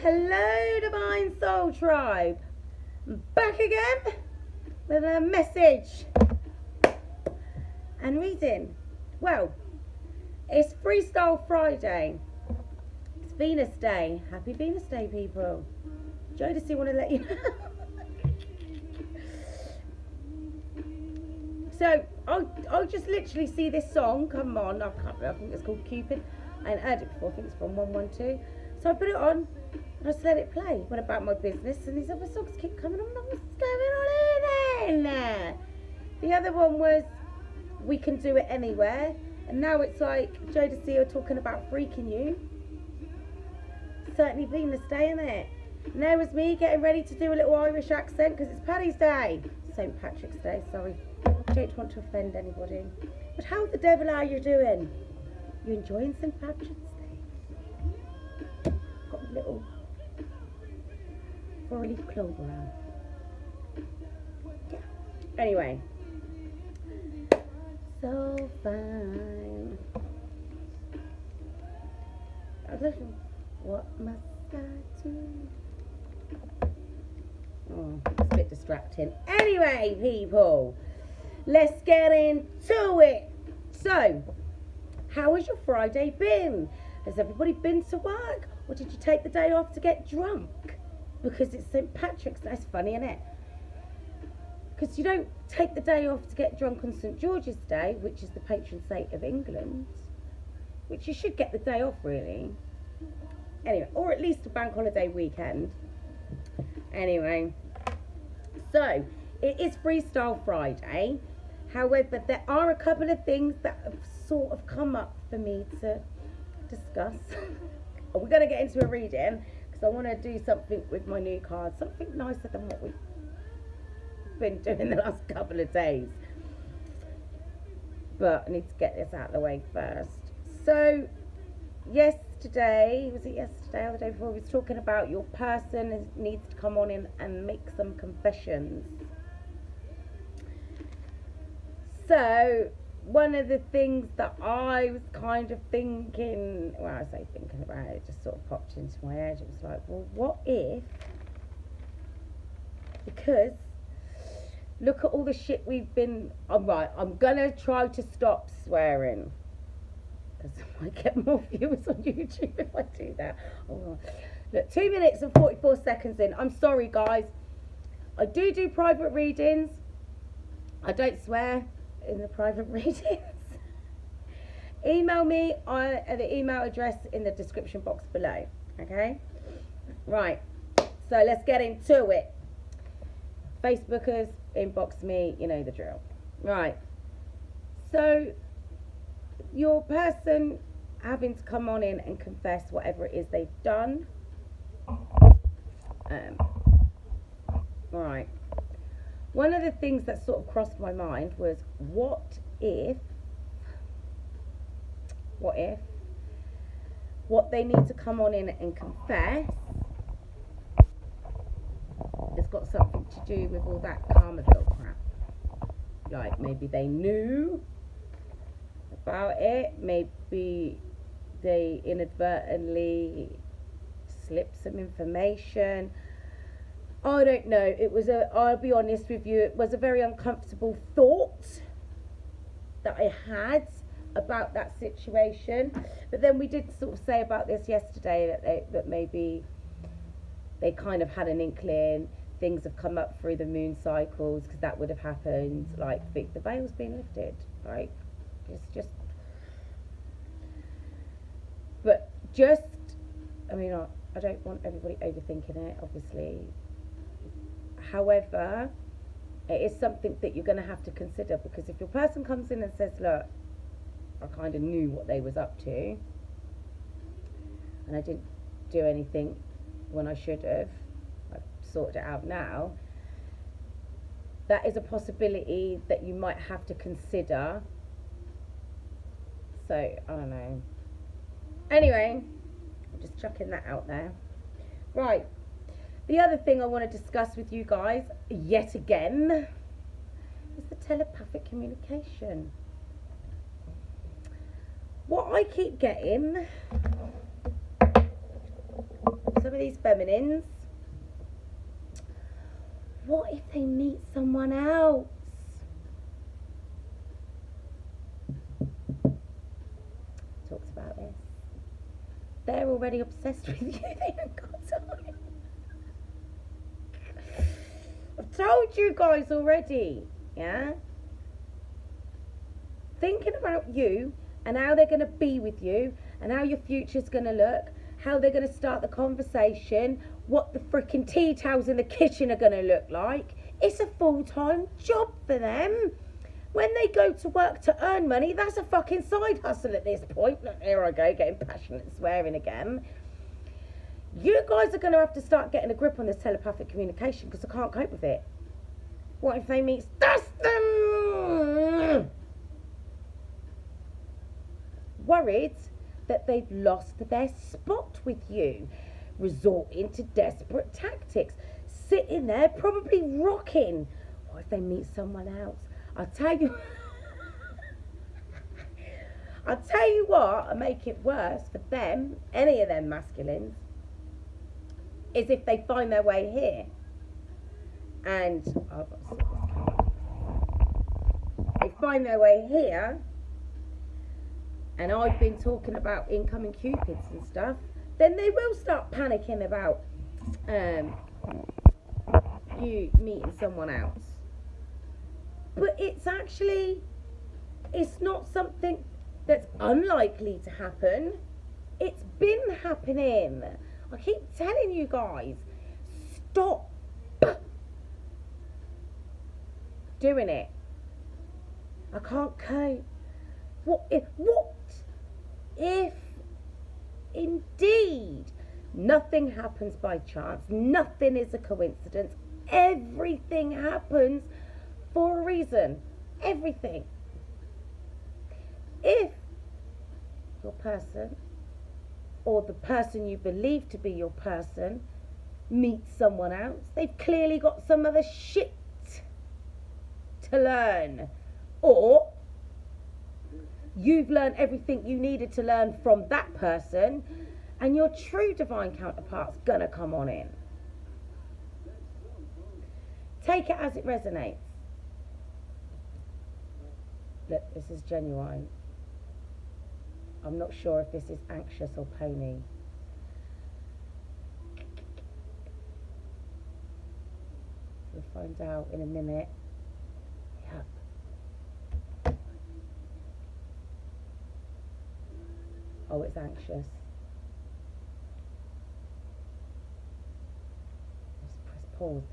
Hello, Divine Soul Tribe. I'm back again with a message and reading. Well, it's Freestyle Friday. It's Venus Day. Happy Venus Day, people. Jodeci want to let you know. So, I'll just literally see this song come on. I think it's called Cupid. I ain't heard it before. I think it's from 112. So I put it on and I just let it play. Went about my business and these other songs keep coming on. What's going on in there? The other one was We Can Do It Anywhere. And now it's like Jodeci are talking about freaking you. Certainly Venus Day, isn't it? And there was me getting ready to do a little Irish accent because it's Paddy's Day. St. Patrick's Day, sorry. I don't want to offend anybody. But how the devil are you doing? You enjoying St. Patrick's Day? Got a little 4-leaf clover out. Yeah. Anyway. So fine. What must I do? Oh, it's a bit distracting. Anyway, people, let's get into it. So, how has your Friday been? Has everybody been to work? Or did you take the day off to get drunk? Because it's St. Patrick's Day. That's funny, isn't it? Because you don't take the day off to get drunk on St. George's Day, which is the patron saint of England. Which you should get the day off, really. Anyway, or at least a bank holiday weekend. Anyway, so it is Freestyle Friday. However, there are a couple of things that have sort of come up for me to discuss. We're going to get into a reading because I want to do something with my new cards, something nicer than what we've been doing the last couple of days. But I need to get this out of the way first. So, yesterday or the day before, we was talking about your person needs to come on in and make some confessions. So, one of the things that I was kind of thinking, well, I say thinking about it, just sort of popped into my head. It was like, well, what if, because look at all the shit we've been, I'm going to try to stop swearing. Because I might get more viewers on YouTube if I do that. Oh, look, 2 minutes and 44 seconds in. I'm sorry, guys. I do private readings. I don't swear in the private readings. Email me at the email address in the description box below. Okay? Right. So let's get into it. Facebookers, inbox me. You know the drill. Right. So your person having to come on in and confess whatever it is they've done. Right. One of the things that sort of crossed my mind was, what if what they need to come on in and confess has got something to do with all that Karmaville crap. Like maybe they knew about it, maybe they inadvertently slipped some information. I don't know. I'll be honest with you, it was a very uncomfortable thought that I had about that situation. But then we did sort of say about this yesterday that maybe they kind of had an inkling. Things have come up through the moon cycles, because that would have happened. Like the veil's been lifted, right? I mean, I don't want everybody overthinking it, obviously. However, it is something that you're going to have to consider, because if your person comes in and says, look, I kind of knew what they was up to, and I didn't do anything when I should have, I've sorted it out now, that is a possibility that you might have to consider. So, I don't know. Anyway, I'm just chucking that out there. Right. The other thing I want to discuss with you guys, yet again, is the telepathic communication. What I keep getting, so for these feminines. What if they meet someone else? Talks about this. They're already obsessed with you. They haven't got time. I've told you guys already. Yeah? Thinking about you and how they're going to be with you and how your future's going to look, how they're going to start the conversation, what the freaking tea towels in the kitchen are going to look like. It's a full-time job for them. When they go to work to earn money, that's a fucking side hustle at this point. Look, here I go, getting passionate and swearing again. You guys are going to have to start getting a grip on this telepathic communication because I can't cope with it. What if they meet Dustin? Worried that they've lost their spot with you, resorting to desperate tactics, sitting there probably rocking. What if they meet someone else? I'll tell you what, and make it worse for them, any of them masculines, is if they find their way here. And they find their way here, and I've been talking about incoming cupids and stuff, then they will start panicking about you meeting someone else. But it's not something that's unlikely to happen. It's been happening. I keep telling you guys, stop doing it. I can't cope. What if indeed nothing happens by chance, nothing is a coincidence, everything happens for a reason, everything. If your person, or the person you believe to be your person, meets someone else, they've clearly got some other shit to learn. Or you've learned everything you needed to learn from that person, and your true divine counterpart's gonna come on in. Take it as it resonates. Look, this is genuine. I'm not sure if this is anxious or pony. We'll find out in a minute. Yep. Oh, it's anxious. Just press pause.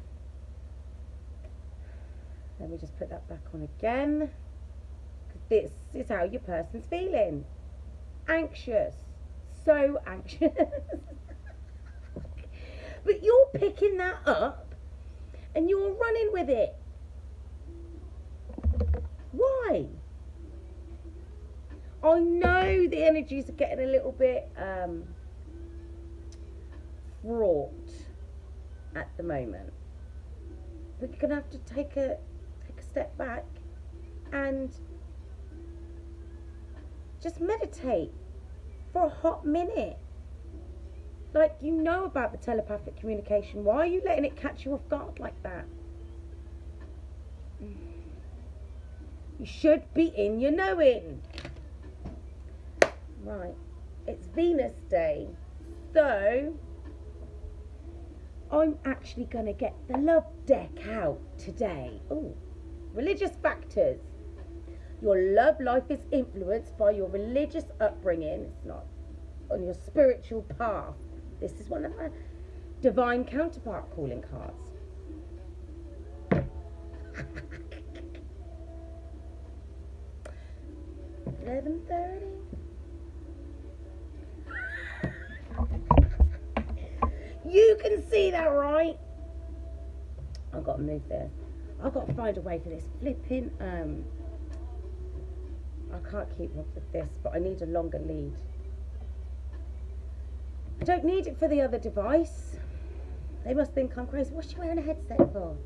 Let me just put that back on again. This is how your person's feeling. Anxious. So anxious. But you're picking that up and you're running with it. Why? I know the energies are getting a little bit fraught at the moment. But you're gonna have to take a step back and just meditate for a hot minute. Like, you know about the telepathic communication. Why are you letting it catch you off guard like that? You should be in your knowing. Right, it's Venus Day. So, I'm actually going to get the love deck out today. Ooh, religious factors. Your love life is influenced by your religious upbringing. It's not on your spiritual path. This is one of my divine counterpart calling cards. 11:30. You can see that, right? I've got to move this. I've got to find a way for this flipping. I can't keep up with this, but I need a longer lead. I don't need it for the other device. They must think I'm crazy. What's she wearing a headset for?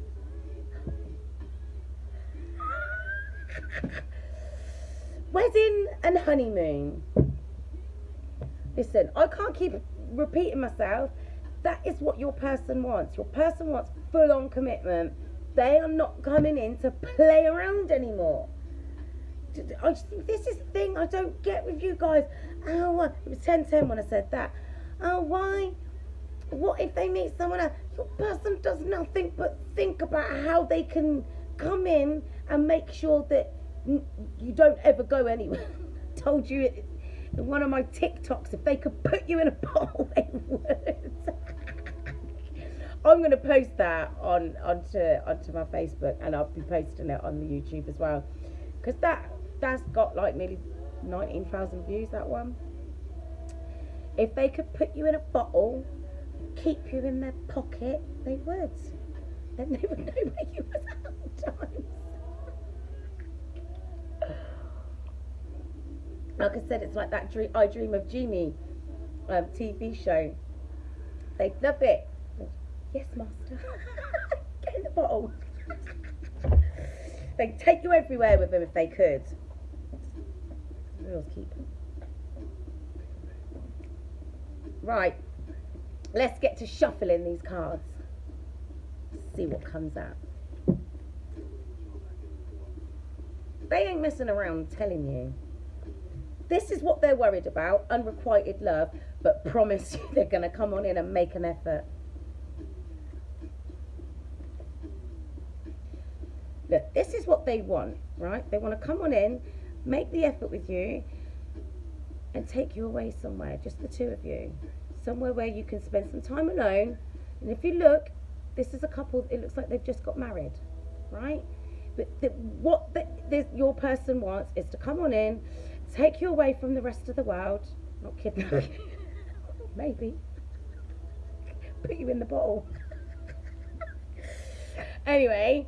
Wedding and honeymoon. Listen, I can't keep repeating myself. that is what your person wants. Your person wants full-on commitment. They are not coming in to play around anymore. This is the thing I don't get with you guys. Oh, it was 10:10 when I said that. Oh, why? What if they meet someone else? Your person does nothing but think about how they can come in and make sure that you don't ever go anywhere. Told you in one of my TikToks, if they could put you in a bottle, they would. I'm going to post that onto my Facebook, and I'll be posting it on the YouTube as well, because that's got like nearly 19,000 views, that one. If they could put you in a bottle, keep you in their pocket, they would. Then they would know where you was at all times. Like I said, it's like that I Dream of Jeannie TV show. They love it. Yes, master. Get in the bottle. They'd take you everywhere with them if they could. Reels keep. Right. Let's get to shuffling these cards. See what comes out. They ain't messing around, telling you. This is what they're worried about, unrequited love, but promise you they're going to come on in and make an effort. Look, this is what they want, right? They want to come on in, make the effort with you, and take you away somewhere, just the two of you. Somewhere where you can spend some time alone. And if you look, this is a couple, it looks like they've just got married, right? But your person wants is to come on in, take you away from the rest of the world, not kidnap you, maybe, put you in the bottle. Anyway,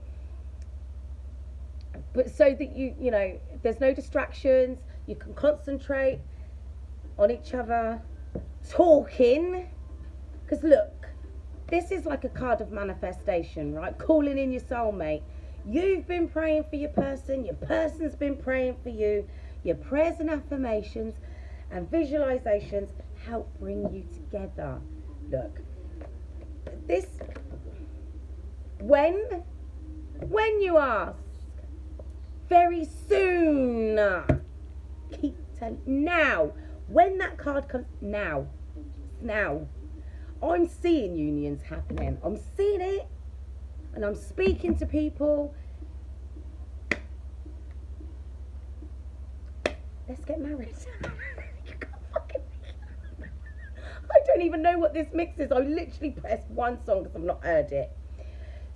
but so that you know, there's no distractions, you can concentrate on each other, talking, because look, this is like a card of manifestation, right? Calling in your soulmate. You've been praying for your person's been praying for you. Your prayers and affirmations and visualizations help bring you together. Look, this, when you ask, very soon, keep telling, now, when that card comes, now, I'm seeing unions happening. I'm seeing it, and I'm speaking to people. Let's get married. You can't fucking. I don't even know what this mix is. I literally pressed one song because I've not heard it.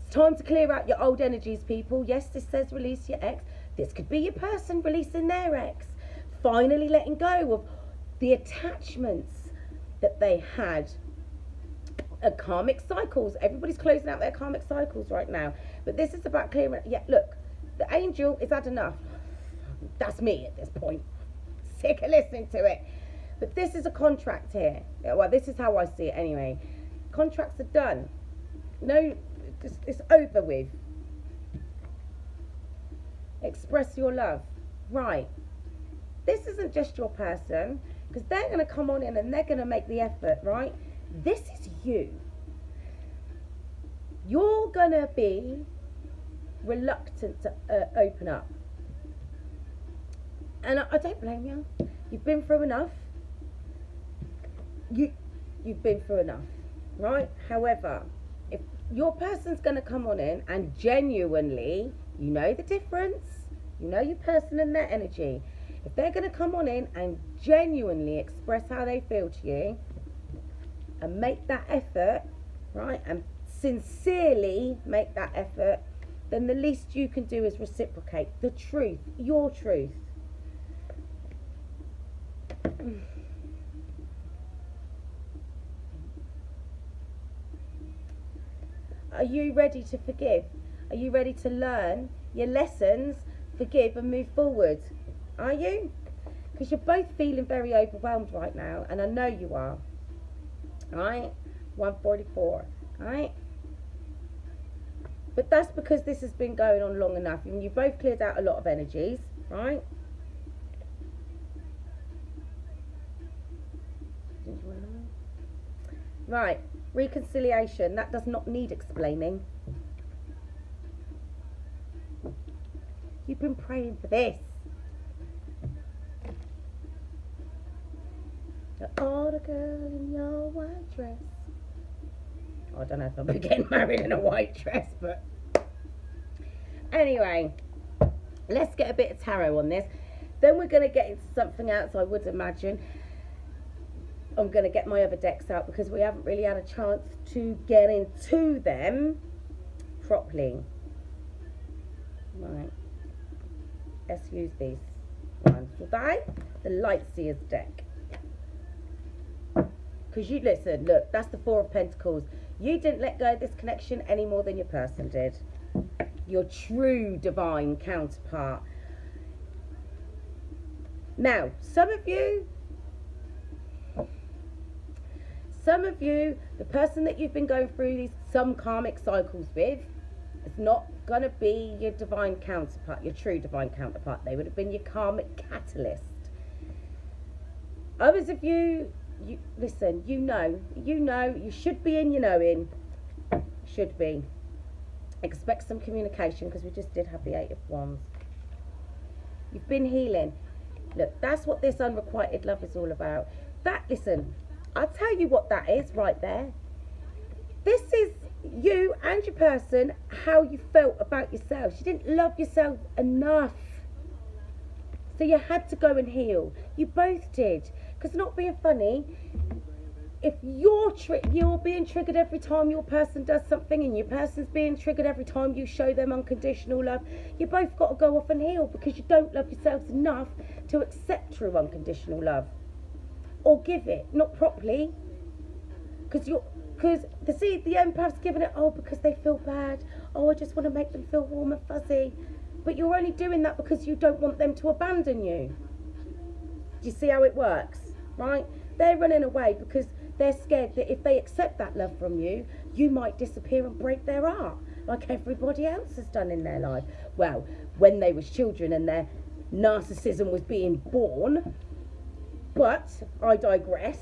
It's time to clear out your old energies, people. Yes, this says release your ex. This could be your person releasing their ex. Finally letting go of the attachments that they had. Karmic cycles. Everybody's closing out their karmic cycles right now. But this is about clearing. Yeah, look. The angel has had enough. That's me at this point. Sick of listening to it. But this is a contract here. Well, this is how I see it anyway. Contracts are done. No, it's over with. Express your love. Right. This isn't just your person, because they're going to come on in and they're going to make the effort, right? This is you. You're going to be reluctant to open up. And I don't blame you. You've been through enough. You've been through enough, right? However, if your person's going to come on in and genuinely, you know the difference, you know your person and their energy. If they're going to come on in and genuinely express how they feel to you and make that effort, right, and sincerely make that effort, then the least you can do is reciprocate the truth, your truth. Are you ready to forgive? Are you ready to learn your lessons, forgive and move forward? Are you? Because you're both feeling very overwhelmed right now, and I know you are. Alright? 144. Alright? But that's because this has been going on long enough, and you both cleared out a lot of energies, right? Right. Reconciliation, that does not need explaining. You've been praying for this. Oh, the girl in your white dress. I don't know if I'll be getting married in a white dress, but anyway, let's get a bit of tarot on this. Then we're going to get into something else, I would imagine. I'm going to get my other decks out because we haven't really had a chance to get into them properly. Right. Let's use these ones. Today, the Light Seers deck. Because you listen, look, that's the Four of Pentacles. You didn't let go of this connection any more than your person did. Your true divine counterpart. Now, some of you, the person that you've been going through some karmic cycles with, is not going to be your divine counterpart, your true divine counterpart. They would have been your karmic catalyst. Others of you, listen, you know, you should be in your knowing. Should be. Expect some communication because we just did have the Eight of Wands. You've been healing. Look, that's what this unrequited love is all about. That, listen, I'll tell you what that is right there. This is you and your person, how you felt about yourself. You didn't love yourself enough. So you had to go and heal. You both did. Because not being funny, if you're being triggered every time your person does something and your person's being triggered every time you show them unconditional love, you both got to go off and heal because you don't love yourselves enough to accept true unconditional love. Or give it, not properly. Because the empath's giving it, oh, because they feel bad. Oh, I just want to make them feel warm and fuzzy. But you're only doing that because you don't want them to abandon you. Do you see how it works? Right? They're running away because they're scared that if they accept that love from you, you might disappear and break their heart, like everybody else has done in their life. Well, when they was children and their narcissism was being born. But I digress.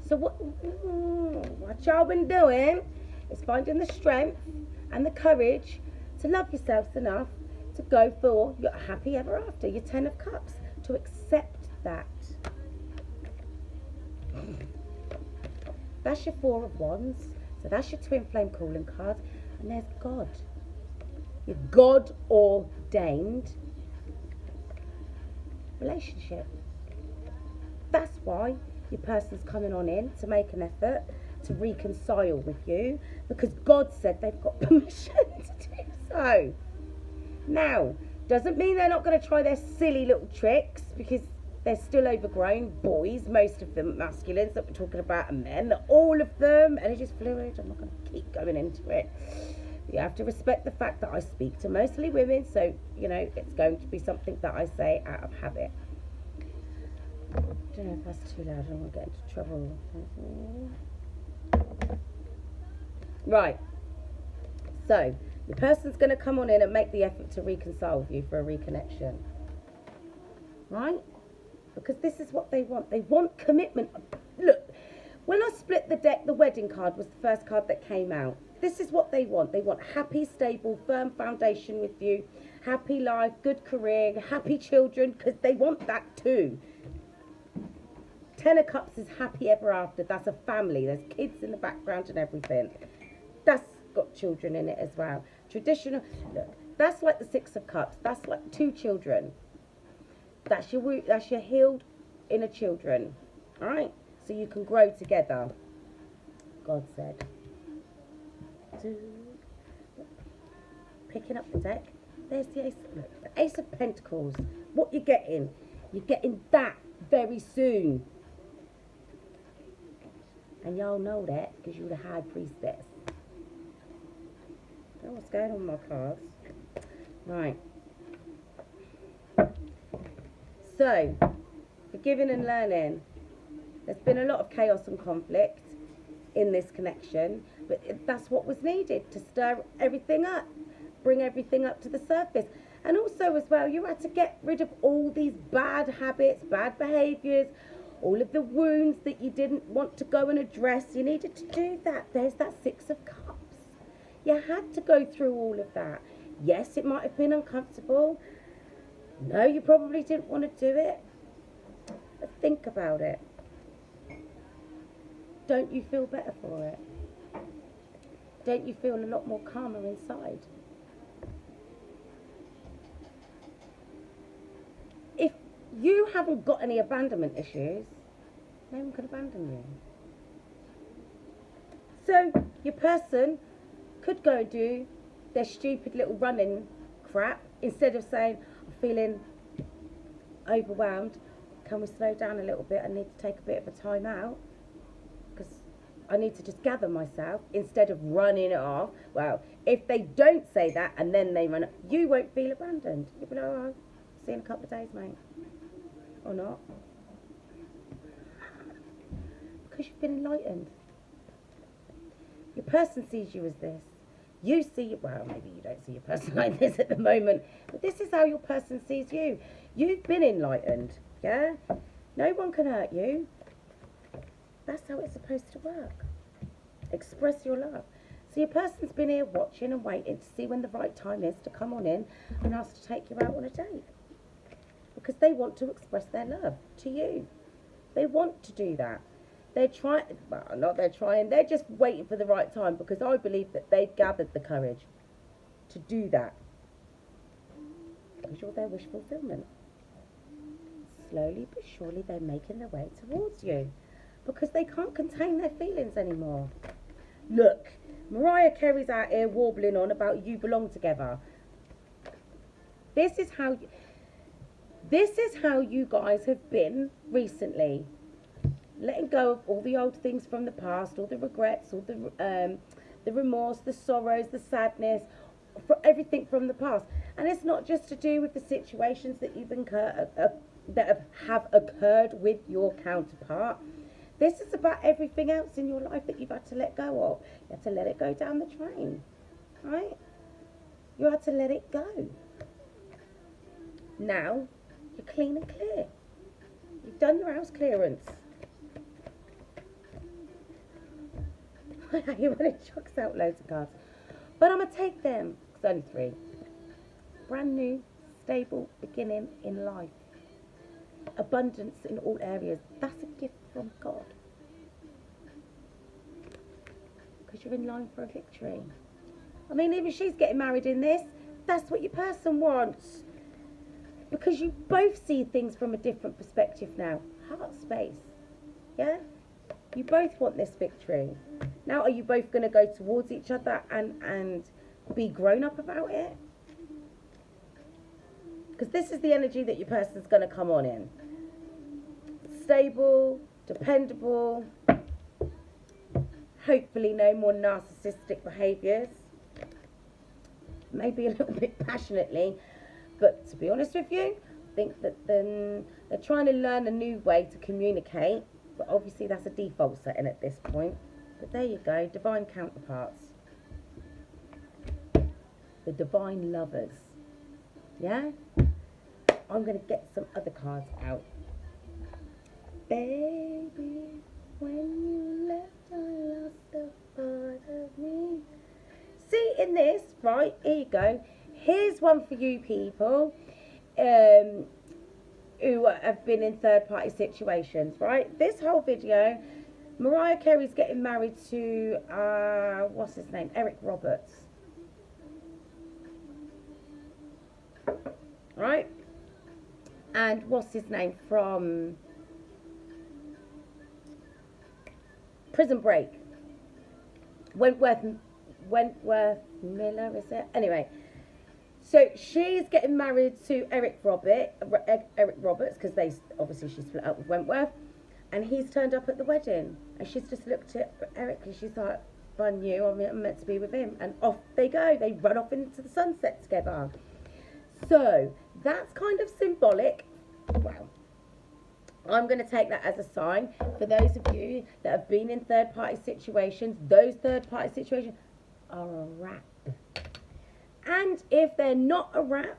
So what y'all been doing is finding the strength and the courage to love yourselves enough to go for your happy ever after, your 10 of Cups, to accept that. That's your Four of Wands. So that's your Twin Flame calling card. And there's God. Your God ordained relationship. That's why your person's coming on in to make an effort to reconcile with you, because God said they've got permission to do so. Now, doesn't mean they're not going to try their silly little tricks, because they're still overgrown boys, most of them masculines that we're talking about, and men, all of them, and it's just fluid. I'm not going to keep going into it. You have to respect the fact that I speak to mostly women, so, you know, it's going to be something that I say out of habit. I don't know if that's too loud, I don't want to get into trouble. Right, so your person's going to come on in and make the effort to reconcile with you for a reconnection. Right? Because this is what they want. They want commitment. Look, when I split the deck, the wedding card was the first card that came out. This is what they want. They want happy, stable, firm foundation with you. Happy life, good career, happy children, because they want that too. 10 of Cups is happy ever after. That's a family. There's kids in the background and everything. That's got children in it as well. Traditional, look, that's like the 6 of Cups. That's like 2 children. That's your healed inner children. All right? So you can grow together. God said. Picking up the deck. There's the Ace. Look, the Ace of Pentacles. What you're getting that very soon. And y'all know that because you're the High Priestess. I don't know what's going on with my cards. Right. So, forgiving and learning. There's been a lot of chaos and conflict in this connection, but that's what was needed to stir everything up, bring everything up to the surface. And also as well, you had to get rid of all these bad habits, bad behaviours, all of the wounds that you didn't want to go and address. You needed to do that. There's that Six of Cups. You had to go through all of that. Yes, it might have been uncomfortable. No, you probably didn't want to do it. But think about it. Don't you feel better for it? Don't you feel a lot more calmer inside? If you haven't got any abandonment issues, no one can abandon you. So your person could go and do their stupid little running crap instead of saying, I'm feeling overwhelmed. Can we slow down a little bit? I need to take a bit of a time out because I need to just gather myself instead of running it off. Well, if they don't say that and then they run, you won't feel abandoned. You'll be like, oh, see you in a couple of days, mate. Or not. Because you've been enlightened. Your person sees you as this. You see, well, maybe you don't see your person like this at the moment, but this is how your person sees you. You've been enlightened, yeah? No one can hurt you. That's how it's supposed to work. Express your love. So your person's been here watching and waiting to see when the right time is to come on in and ask to take you out on a date. Because they want to express their love to you. They want to do that. They're trying, well, not they're trying, they're just waiting for the right time because I believe that they've gathered the courage to do that. Because you're their wish fulfillment. Slowly but surely they're making their way towards you because they can't contain their feelings anymore. Look, Mariah Carey's out here warbling on about you belong together. This is how you guys have been recently. Letting go of all the old things from the past, all the regrets, all the remorse, the sorrows, the sadness, for everything from the past. And it's not just to do with the situations that you've that have occurred with your counterpart. This is about everything else in your life that you've had to let go of. You had to let it go down the drain, right? You had to let it go. Now you're clean and clear. You've done your house clearance. You when it chucks out loads of cards, but I'm gonna take them. It's only 3. Brand new, stable beginning in life. Abundance in all areas. That's a gift from God. Because you're in line for a victory. I mean, even she's getting married in this. That's what your person wants. Because you both see things from a different perspective now. Heart space. Yeah? You both want this victory. Now, are you both going to go towards each other and be grown up about it? Because this is the energy that your person's going to come on in. Stable, dependable, hopefully no more narcissistic behaviours. Maybe a little bit passionately, but to be honest with you, I think that they're trying to learn a new way to communicate. But obviously that's a default setting at this point. But there you go, divine counterparts. The divine lovers. Yeah? I'm going to get some other cards out. Baby, when you left, I lost a part of me. See, in this, right, here you go. Here's one for you people. Who have been in third-party situations, right? This whole video, Mariah Carey's getting married to, what's his name? Eric Roberts. Right? And what's his name from Prison Break? Wentworth Miller, is it? Anyway. So she's getting married to Eric Roberts, because she split up with Wentworth, and he's turned up at the wedding, and she's just looked at Eric and she's like, if I knew, I'm meant to be with him, and off they go. They run off into the sunset together. So that's kind of symbolic. Wow. I'm going to take that as a sign for those of you that have been in third-party situations. Those third-party situations are a wrap. And if they're not a wrap,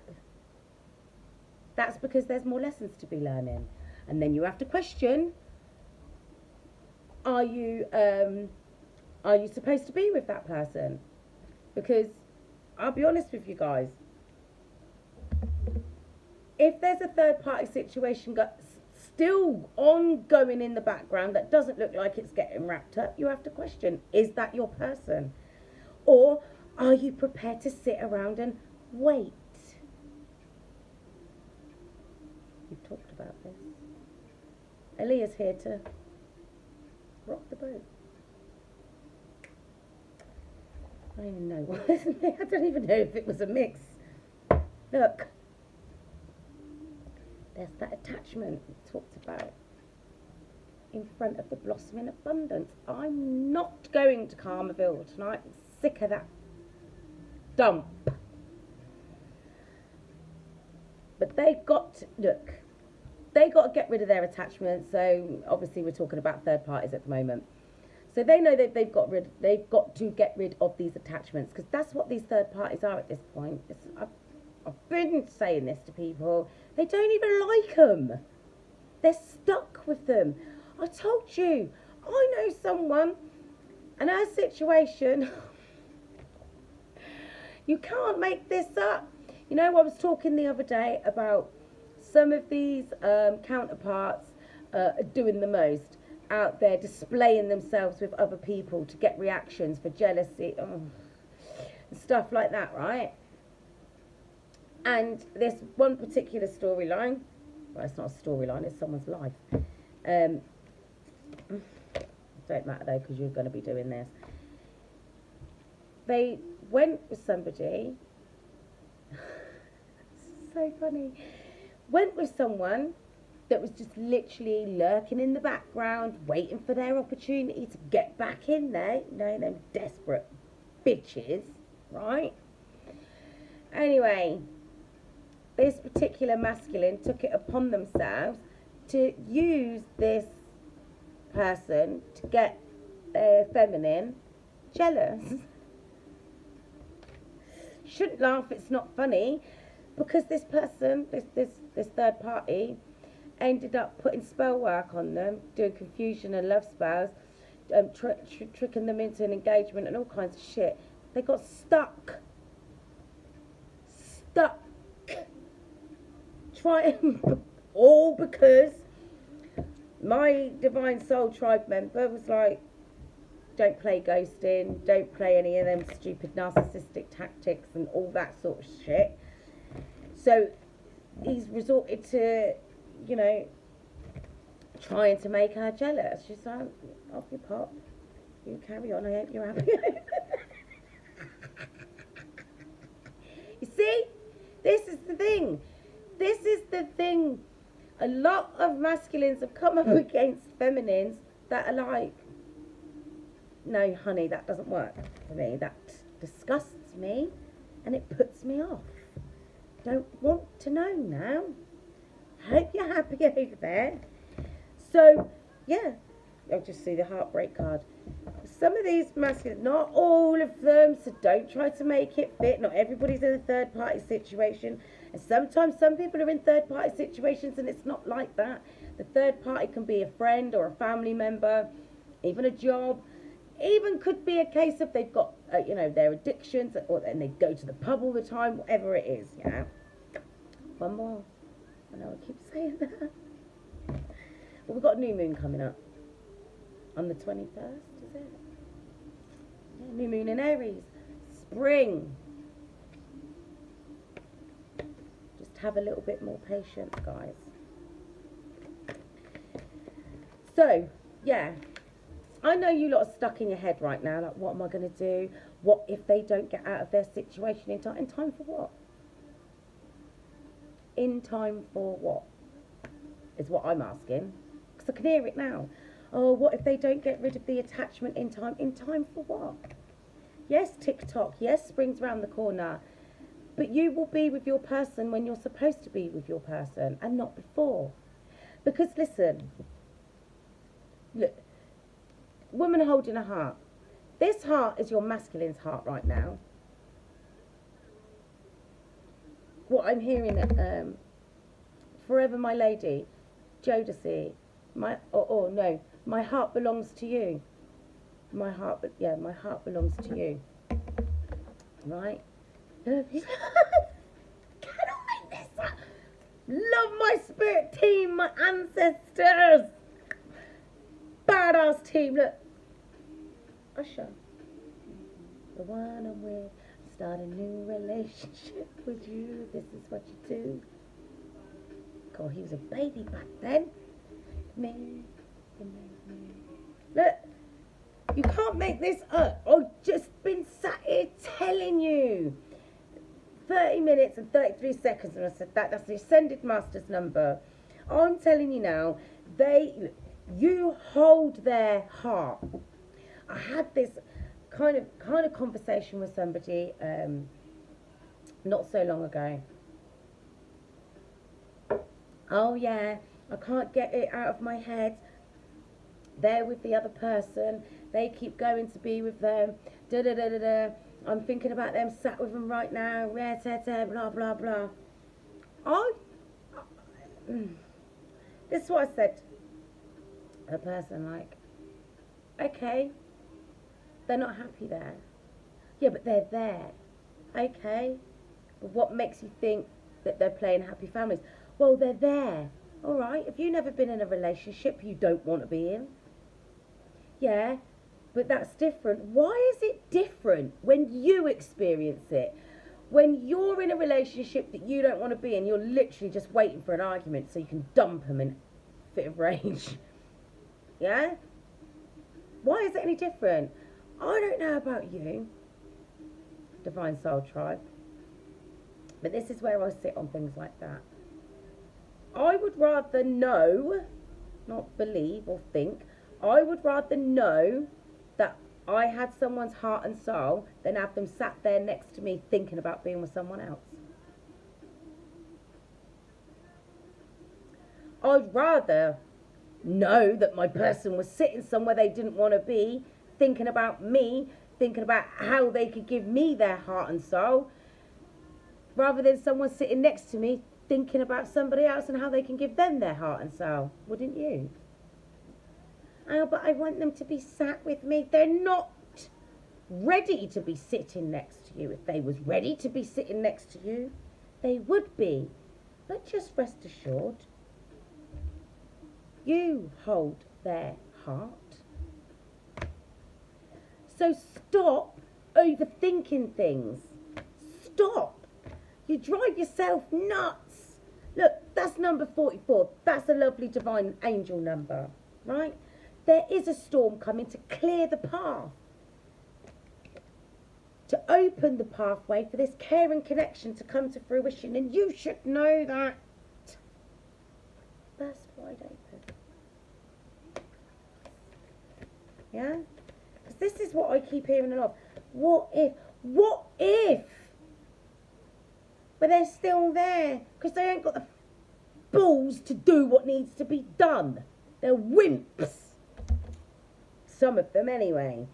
that's because there's more lessons to be learning. And then you have to question, are you supposed to be with that person? Because I'll be honest with you guys, if there's a third party situation still ongoing in the background that doesn't look like it's getting wrapped up, you have to question, is that your person? Or are you prepared to sit around and wait? We've talked about this. Aaliyah's here to rock the boat. I don't even know what, isn't it? I don't even know if it was a mix. Look. There's that attachment we talked about in front of the blossoming abundance. I'm not going to Carmerville tonight. I'm sick of that dump. But they've got to, look, they got to get rid of their attachment. So obviously we're talking about third parties at the moment. So they know that they've got to get rid of these attachments, because that's what these third parties are at this point. I've been saying this to people. They don't even like them. They're stuck with them. I told you, I know someone, and her situation, you can't make this up. You know, I was talking the other day about some of these counterparts doing the most out there, displaying themselves with other people to get reactions for jealousy, and stuff like that, right? And this one particular storyline, well, it's not a storyline, it's someone's life. Don't matter though, because you're going to be doing this. They went with somebody, so funny, went with someone that was just literally lurking in the background, waiting for their opportunity to get back in there. You know, them desperate bitches, right? Anyway, this particular masculine took it upon themselves to use this person to get their feminine jealous. Shouldn't laugh, it's not funny, because this person, this third party, ended up putting spell work on them, doing confusion and love spells, tricking them into an engagement and all kinds of shit. They got stuck. All because my Divine Soul Tribe member was like, don't play ghosting, don't play any of them stupid narcissistic tactics and all that sort of shit. So he's resorted to, you know, trying to make her jealous. She's like, off your pop, you carry on, I hope you're happy. You see, this is the thing. This is the thing. A lot of masculines have come up against feminines that are like, no, honey, that doesn't work for me. That disgusts me and it puts me off. Don't want to know now. Hope you're happy over there. So, yeah, I'll just see the heartbreak card. Some of these masculines, not all of them, so don't try to make it fit. Not everybody's in a third party situation. And sometimes some people are in third party situations and it's not like that. The third party can be a friend or a family member, even a job. Even could be a case of they've got, you know, their addictions, and they go to the pub all the time, whatever it is, yeah. One more. I know I keep saying that. Well, we've got a new moon coming up on the 21st, is it? Yeah, new moon in Aries. Spring. Just have a little bit more patience, guys. So, yeah. I know you lot are stuck in your head right now, like, what am I going to do? What if they don't get out of their situation in time? In time for what? In time for what? Is what I'm asking. Because I can hear it now. Oh, what if they don't get rid of the attachment in time? In time for what? Yes, TikTok. Yes, spring's round the corner. But you will be with your person when you're supposed to be with your person and not before. Because, listen, look, woman holding a heart. This heart is your masculine's heart right now. What I'm hearing, Forever My Lady, Jodeci, no, My heart belongs to you. My heart belongs to you. Right? Cannot make this up. Love my spirit team, my ancestors. Badass team. Look. Usher. The one I'm with. Start a new relationship with you. This is what you do. God, he was a baby back then. Look. You can't make this up. I've just been sat here telling you. 30 minutes and 33 seconds, and I said that's the Ascended Masters number. I'm telling you now, you hold their heart. I had this kind of conversation with somebody not so long ago. Oh yeah, I can't get it out of my head. They're with the other person. They keep going to be with them. Da da da da da. I'm thinking about them, sat with them right now. Blah blah blah. This is what I said. A person like, okay, they're not happy there. Yeah, but they're there. Okay, but what makes you think that they're playing happy families? Well, they're there. All right. If you've never been in a relationship you don't want to be in. Yeah, but that's different. Why is it different when you experience it? When you're in a relationship that you don't want to be in, you're literally just waiting for an argument so you can dump them in a fit of rage. Yeah? Why is it any different? I don't know about you, Divine Soul Tribe, but this is where I sit on things like that. I would rather know, not believe or think, I would rather know that I had someone's heart and soul than have them sat there next to me thinking about being with someone else. I'd rather know that my person was sitting somewhere they didn't want to be, thinking about me, thinking about how they could give me their heart and soul, rather than someone sitting next to me thinking about somebody else and how they can give them their heart and soul. Wouldn't you? Oh, but I want them to be sat with me. They're not ready to be sitting next to you. If they was ready to be sitting next to you, they would be. But just rest assured, you hold their heart. So stop overthinking things. Stop. You drive yourself nuts. Look, that's number 44. That's a lovely divine angel number, right? There is a storm coming to clear the path, to open the pathway for this care and connection to come to fruition, and you should know that. Burst wide open. Yeah? Because this is what I keep hearing a lot. What if? But they're still there, because they ain't got the balls to do what needs to be done. They're wimps. Some of them anyway.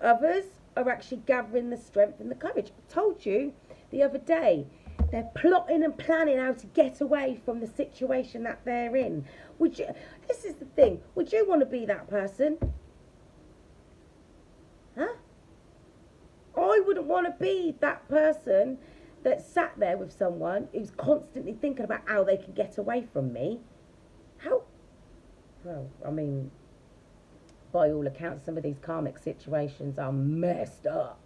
Others are actually gathering the strength and the courage. I told you the other day, they're plotting and planning how to get away from the situation that they're in. This is the thing, would you want to be that person? Huh? I wouldn't want to be that person that sat there with someone who's constantly thinking about how they can get away from me. How? Well, I mean, by all accounts, some of these karmic situations are messed up.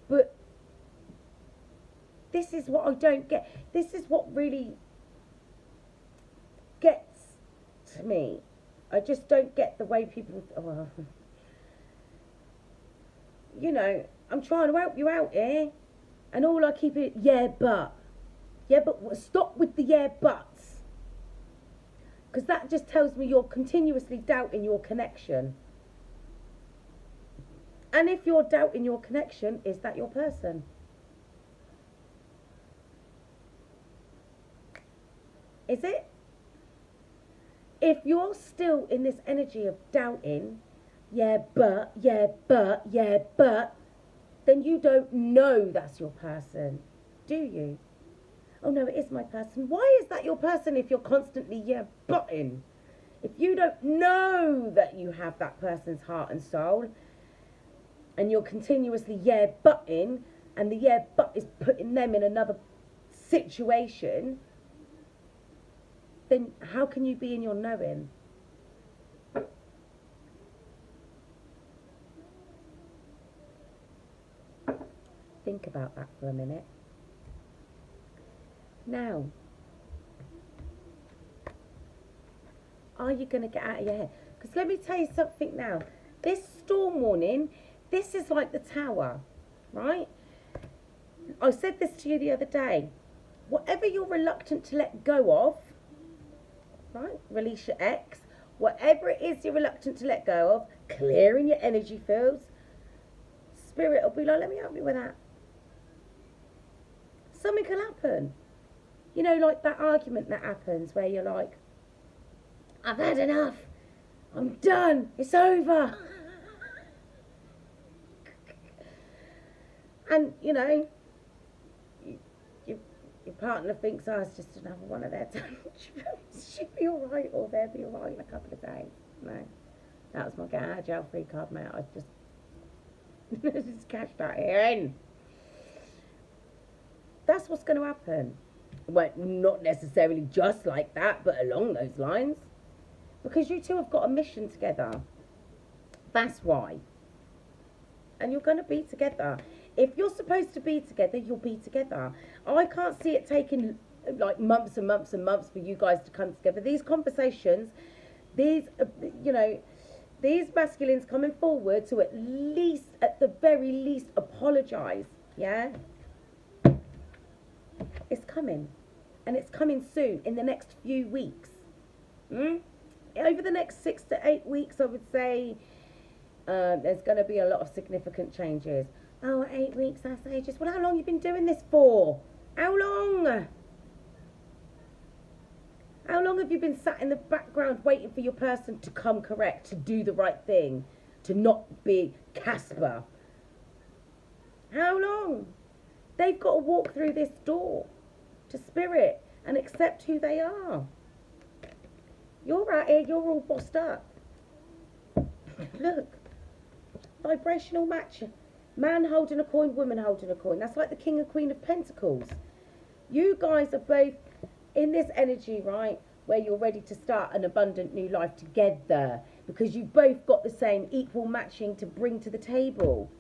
But this is what I don't get. This is what really gets to me. I just don't get the way people... you know, I'm trying to help you out here. And all I keep it, yeah, but stop with the yeah, buts. Because that just tells me you're continuously doubting your connection. And if you're doubting your connection, is that your person? Is it? If you're still in this energy of doubting, yeah, but, then you don't know that's your person, do you? Oh no, it is my person. Why is that your person if you're constantly butting? If you don't know that you have that person's heart and soul, and you're continuously butting, and the but is putting them in another situation, then how can you be in your knowing? Think about that for a minute. Now, are you going to get out of your head? Because let me tell you something now. This storm warning, this is like the tower, right? I said this to you the other day. Whatever you're reluctant to let go of, right? Release your ex. Whatever it is you're reluctant to let go of, clearing your energy fields, Spirit will be like, let me help you with that. Something can happen. You know, like that argument that happens where you're like, I've had enough. I'm done. It's over. And, you know, your partner thinks, oh, it's just another one of their tantrums. She'll be all right, or they'll be all right in a couple of days. No, that was my get out of jail free card, mate. I just cashed that in. That's what's going to happen. Well, not necessarily just like that, but along those lines. Because you two have got a mission together. That's why. And you're going to be together. If you're supposed to be together, you'll be together. I can't see it taking like months and months and months for you guys to come together. These conversations, these, you know, these masculines coming forward to at the very least, apologise. Yeah? It's coming. And it's coming soon, in the next few weeks. Over the next 6 to 8 weeks, I would say, there's going to be a lot of significant changes. Oh, 8 weeks, that's ages. Well, how long have you been doing this for? How long? How long have you been sat in the background waiting for your person to come correct, to do the right thing, to not be Casper? How long? They've got to walk through this door to spirit and accept who they are. You're out here, you're all bossed up. Look, vibrational match. Man holding a coin, woman holding a coin. That's like the King and Queen of Pentacles. You guys are both in this energy, right, where you're ready to start an abundant new life together, because you've both got the same equal matching to bring to the table.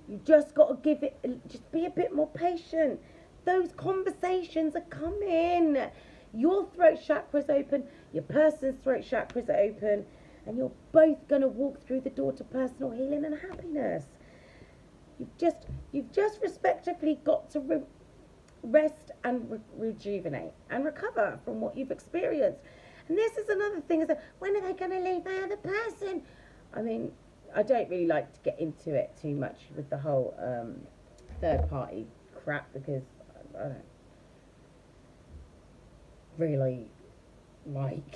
You've just got to give it, just be a bit more patient. Those conversations are coming. Your throat chakra's open, your person's throat chakra's open, and you're both going to walk through the door to personal healing and happiness. You've just respectively got to rest and rejuvenate and recover from what you've experienced. And this is another thing, is that when are they going to leave the other person? I mean, I don't really like to get into it too much with the whole third party crap, because I don't really like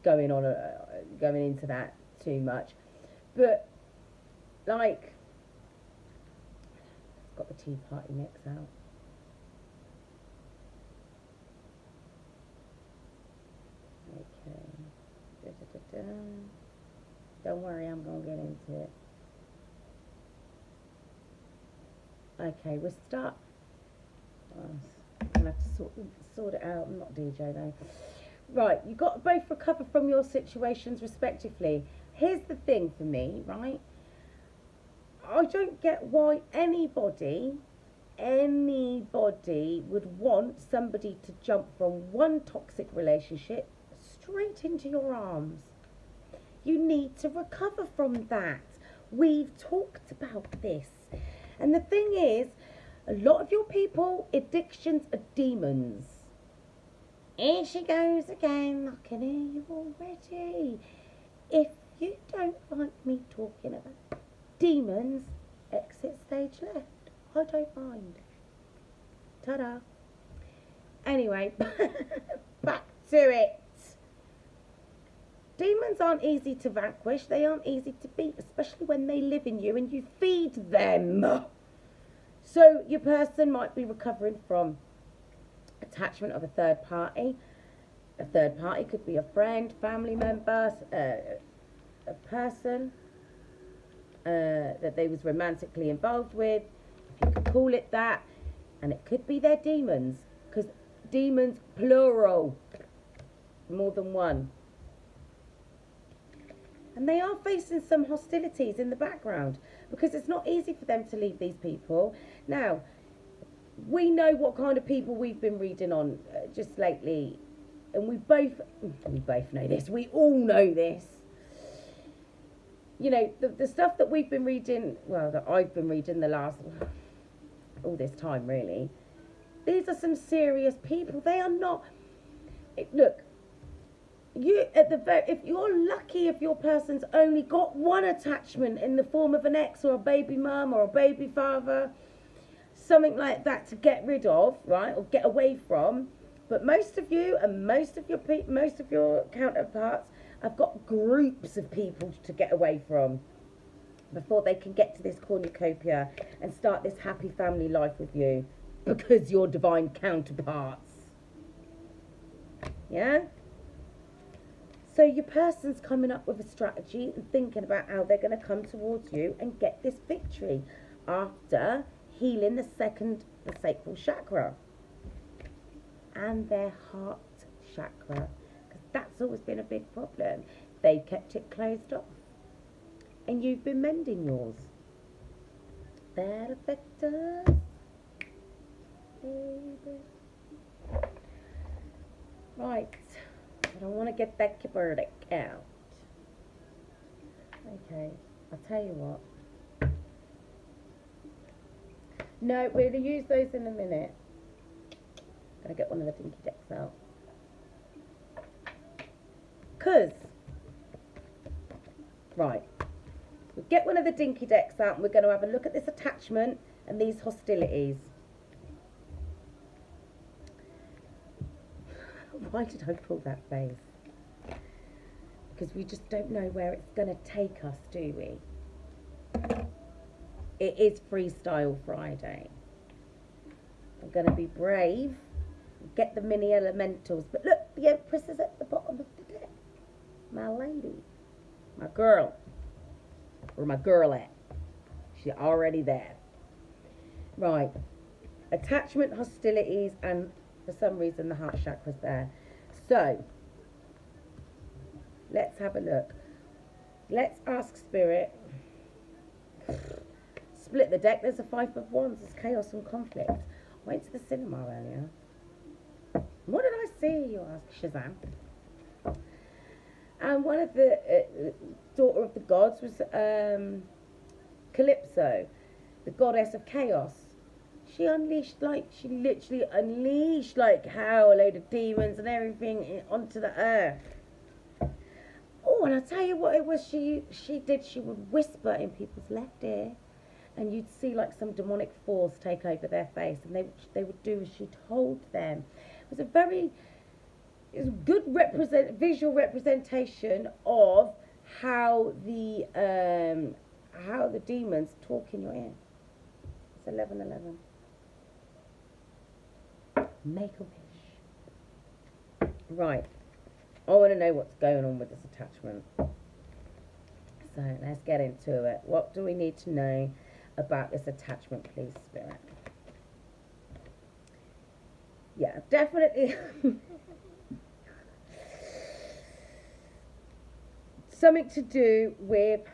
going into that too much. But like, got the tea party mix out. Okay. Don't worry, I'm gonna get into it. Okay, we'll start. I'm gonna have to sort it out. I'm not DJ though. Right, you got to both recover from your situations respectively. Here's the thing for me, right? I don't get why anybody would want somebody to jump from one toxic relationship straight into your arms. You need to recover from that. We've talked about this. And the thing is, a lot of your people, addictions are demons. Here she goes again, I can hear you already. If you don't like me talking about demons, exit stage left. I don't mind. Ta-da. Anyway, back to it. Demons aren't easy to vanquish. They aren't easy to beat, especially when they live in you and you feed them. So your person might be recovering from attachment of a third party. A third party could be a friend, family member, a person that they was romantically involved with, if you could call it that. And it could be their demons, because demons, plural, more than one. And they are facing some hostilities in the background, because it's not easy for them to leave these people. Now, we know what kind of people we've been reading on just lately, and we both know this. We all know this. You know, the stuff that we've been reading, well, that I've been reading the last, all this time really, these are some serious people. They are not, look, if you're lucky if your person's only got one attachment in the form of an ex or a baby mum or a baby father, something like that to get rid of, right, or get away from. But most of you and most of your counterparts have got groups of people to get away from before they can get to this cornucopia and start this happy family life with you, because you're divine counterparts. Yeah? So your person's coming up with a strategy and thinking about how they're going to come towards you and get this victory after healing the sacral chakra and their heart chakra, because that's always been a big problem. They've kept it closed off, and you've been mending yours. That affects us, baby. Right, I don't want to get that kibberdick out. Okay, I'll tell you what. No, we're going to use those in a minute. Gotta get one of the dinky decks out. Right, we'll get one of the dinky decks out and we're going to have a look at this attachment and these hostilities. Why did I pull that face? Because we just don't know where it's going to take us, do we? It is Freestyle Friday. I'm going to be brave, get the mini elementals. But look, the Empress is at the bottom of the deck. My lady. My girl. Where my girl at? She's already there. Right. Attachment, hostilities, and for some reason the heart chakra's there. So, let's have a look. Let's ask Spirit. Split the deck. There's a 5 of Wands. There's chaos and conflict. I went to the cinema earlier. What did I see? You ask Shazam. And one of the daughter of the gods was Calypso, the goddess of chaos. She literally unleashed how a load of demons and everything onto the earth. Oh, and I'll tell you what it was she did. She would whisper in people's left ear, and you'd see some demonic force take over their face, and they would do as she told them. It was a good visual representation of how the demons talk in your ear. It's 11:11. Make a wish. Right. I want to know what's going on with this attachment. So let's get into it. What do we need to know about this attachment, please, Spirit? Yeah, definitely. Something to do with,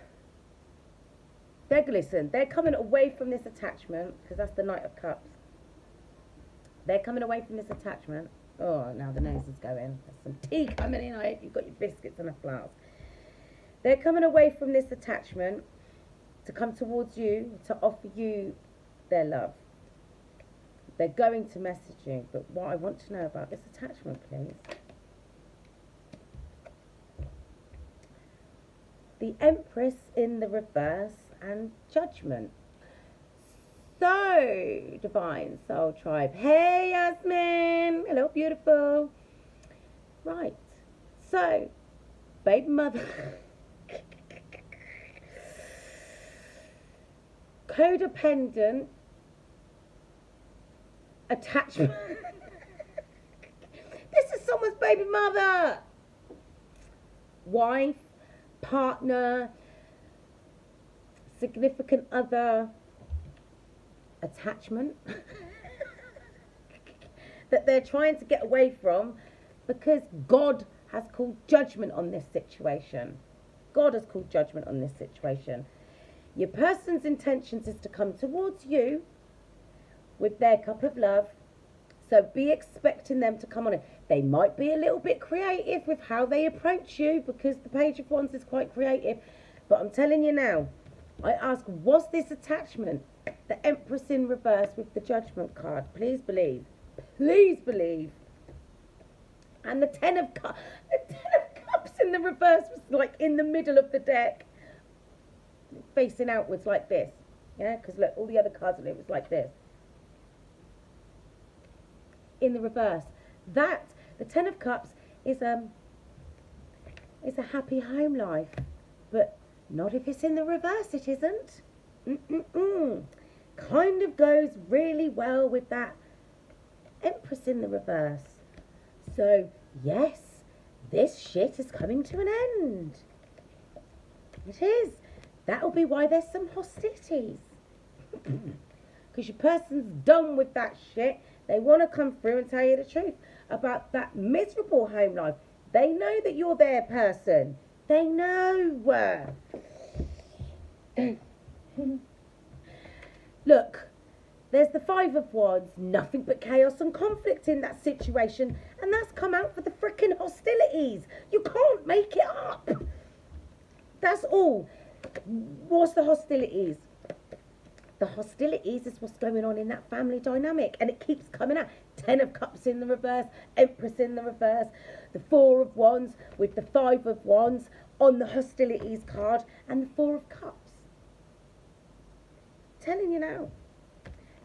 they're coming away from this attachment, because that's the Knight of Cups. They're coming away from this attachment. Oh, now the nose is going. There's some tea coming in. I hope you've got your biscuits and a flask. They're coming away from this attachment to come towards you, to offer you their love. They're going to message you. But what I want to know about this attachment, please. The Empress in the reverse and Judgment. So, Divine Soul Tribe. Hey, Yasmin. Hello, beautiful. Right. So, baby mother. Codependent attachment. This is someone's baby mother, wife, partner, significant other, attachment that they're trying to get away from because God has called judgment on this situation. God has called judgment on this situation. Your person's intentions is to come towards you with their cup of love. So be expecting them to come on it. They might be a little bit creative with how they approach you because the Page of Wands is quite creative. But I'm telling you now, I ask, was this attachment the Empress in reverse with the Judgment card? Please believe. Please believe. And the Ten of Cups in the reverse was like in the middle of the deck, facing outwards like this. Yeah, because look, all the other cards on it was like this. In the reverse. That, the Ten of Cups, is a happy home life. But not if it's in the reverse, it isn't. Kind of goes really well with that Empress in the reverse. So, yes, this shit is coming to an end. It is. That'll be why there's some hostilities. Because your person's done with that shit. They want to come through and tell you the truth about that miserable home life. They know that you're their person. They know. Look, there's the Five of Wands, nothing but chaos and conflict in that situation, and that's come out for the frickin' hostilities. You can't make it up. That's all. What's the hostilities? The hostilities is what's going on in that family dynamic, and it keeps coming out. Ten of Cups in the reverse, Empress in the reverse, the Four of Wands with the Five of Wands on the hostilities card, and the Four of Cups. I'm telling you now.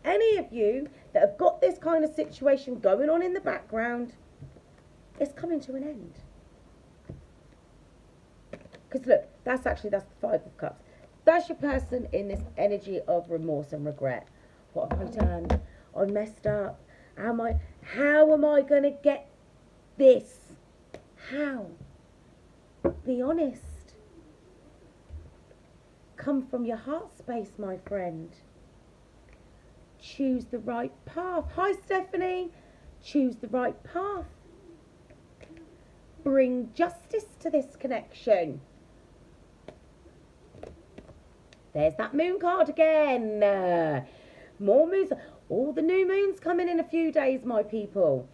Any of you that have got this kind of situation going on in the background, it's coming to an end. Because look, that's the Five of Cups. That's your person in this energy of remorse and regret. What have I done? I messed up. How am I going to get this? How? Be honest. Come from your heart space, my friend. Choose the right path. Hi, Stephanie. Choose the right path. Bring justice to this connection. There's that moon card again. More moons. All the new moons coming in a few days, my people.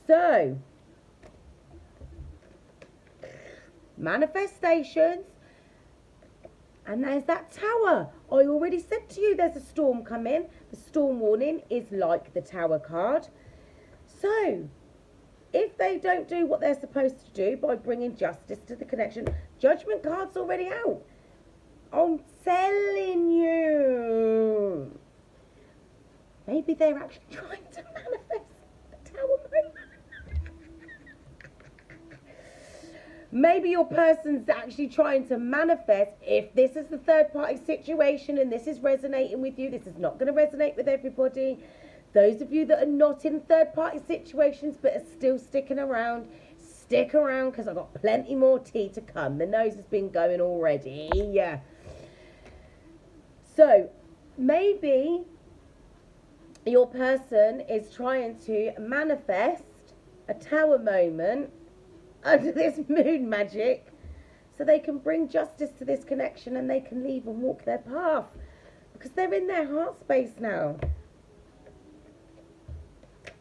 So, manifestations. And there's that Tower. I already said to you there's a storm coming. The storm warning is like the Tower card. So, if they don't do what they're supposed to do by bringing justice to the connection, Judgment card's already out. I'm telling you. Maybe they're actually trying to manifest the Tower moment. Maybe your person's actually trying to manifest, if this is the third party situation and this is resonating with you, this is not going to resonate with everybody. Those of you that are not in third party situations but are still sticking around, stick around because I've got plenty more tea to come. The nose has been going already. Yeah. So, maybe your person is trying to manifest a Tower moment under this moon magic so they can bring justice to this connection and they can leave and walk their path because they're in their heart space now.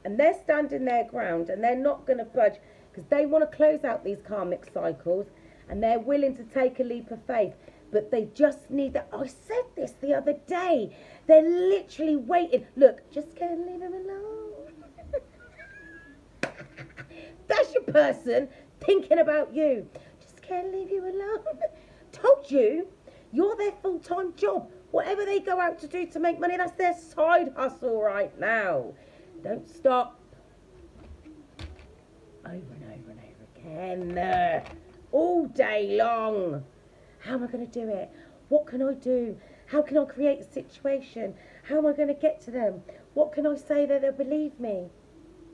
And they're standing their ground and they're not going to budge because they want to close out these karmic cycles and they're willing to take a leap of faith. But they just need that. I said this the other day. They're literally waiting. Look, just can't leave them alone. That's your person thinking about you. Just can't leave you alone. Told you, you're their full-time job. Whatever they go out to do to make money, that's their side hustle right now. Don't stop. Over and over and over again. All day long. How am I going to do it? What can I do? How can I create a situation? How am I going to get to them? What can I say that they'll believe me?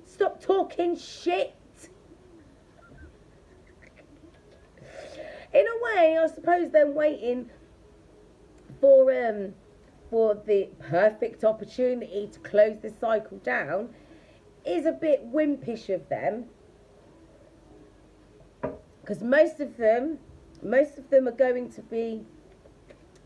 Stop talking shit. why I suppose them waiting for the perfect opportunity to close this cycle down is a bit wimpish of them, because most of them are going to be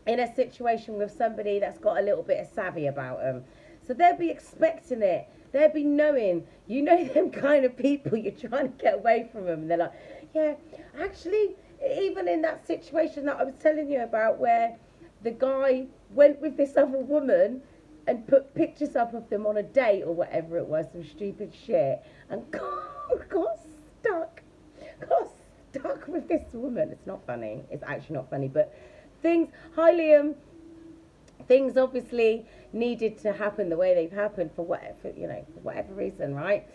in a situation with somebody that's got a little bit of savvy about them, so they'll be expecting it. They'll be knowing, you know, them kind of people, you're trying to get away from them, and they're like, yeah, actually, even in that situation that I was telling you about, where the guy went with this other woman and put pictures up of them on a date or whatever it was, some stupid shit, and got stuck with this woman. It's not funny. It's actually not funny, but hi Liam, things obviously needed to happen the way they've happened for whatever reason, right?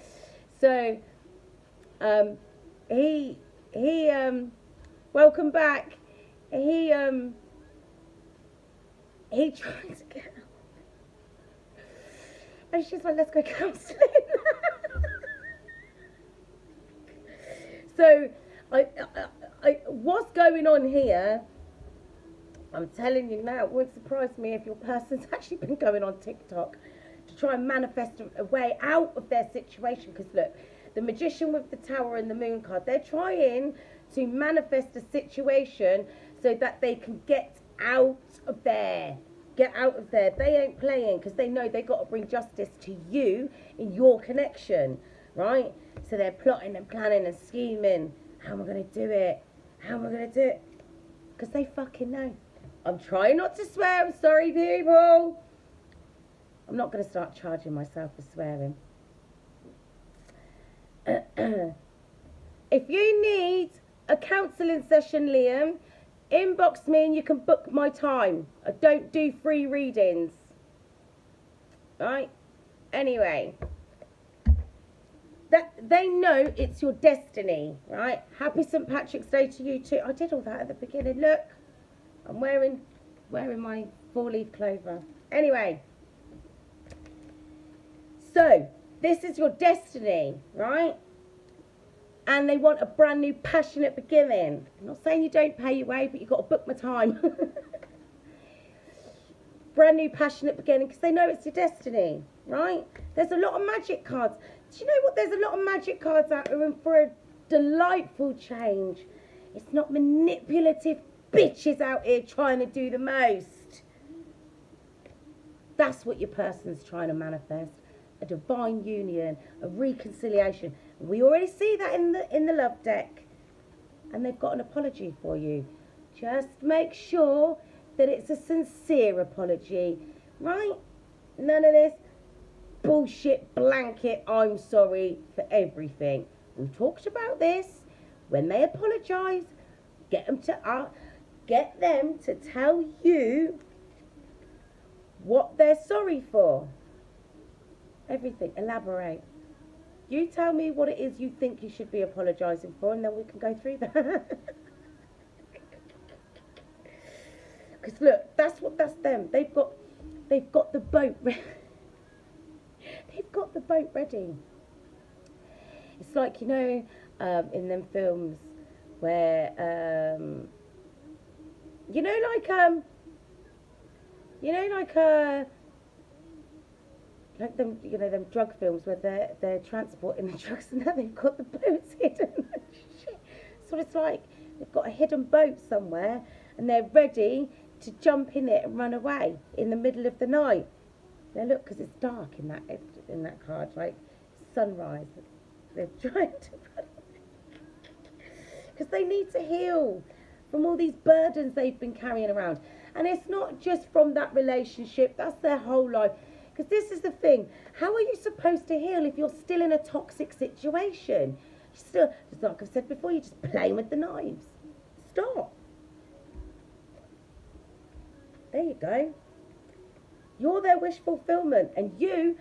So, he welcome back. He tried to get out. And she's like, let's go counselling. So, what's going on here? I'm telling you now, it wouldn't surprise me if your person's actually been going on TikTok to try and manifest a way out of their situation. Because look, the magician with the tower and the moon card, they're trying to manifest a situation so that they can get out of there. They ain't playing, because they know they got to bring justice to you in your connection, right? So they're plotting and planning and scheming. How am I going to do it? Because they fucking know. I'm trying not to swear. I'm sorry, people. I'm not going to start charging myself for swearing. If you need a counselling session, Liam, inbox me and you can book my time. I don't do free readings. Right? Anyway. That they know it's your destiny, right? Happy St. Patrick's Day to you too. I did all that at the beginning. Look, I'm wearing my 4-leaf clover. Anyway. So, this is your destiny, right? And they want a brand new passionate beginning. I'm not saying you don't pay your way, but you've got to book my time. Brand new passionate beginning, because they know it's your destiny, right? There's a lot of magic cards. Do you know what? There's a lot of magic cards out there for a delightful change. It's not manipulative bitches out here trying to do the most. That's what your person's trying to manifest. A divine union, a reconciliation. We already see that in the love deck. And they've got an apology for you. Just make sure that it's a sincere apology, right? None of this bullshit blanket I'm sorry for everything. We've talked about this. When they apologise, get them to tell you what they're sorry for. Everything. Elaborate. You tell me what it is you think you should be apologising for, and then we can go through that. Because look, that's them. They've got the boat ready. They've got the boat ready. It's like, you know, in them films where like them, you know, them drug films where they're transporting the drugs, and now they've got the boats hidden. Shit. So it's like they've got a hidden boat somewhere, and they're ready to jump in it and run away in the middle of the night. Now look, because it's dark in that card, right? Sunrise. They're trying to run away because they need to heal from all these burdens they've been carrying around. And it's not just from that relationship, that's their whole life. Because this is the thing, how are you supposed to heal if you're still in a toxic situation? You're still, just like I've said before, you're just playing with the knives. Stop. There you go. You're their wish fulfillment, and you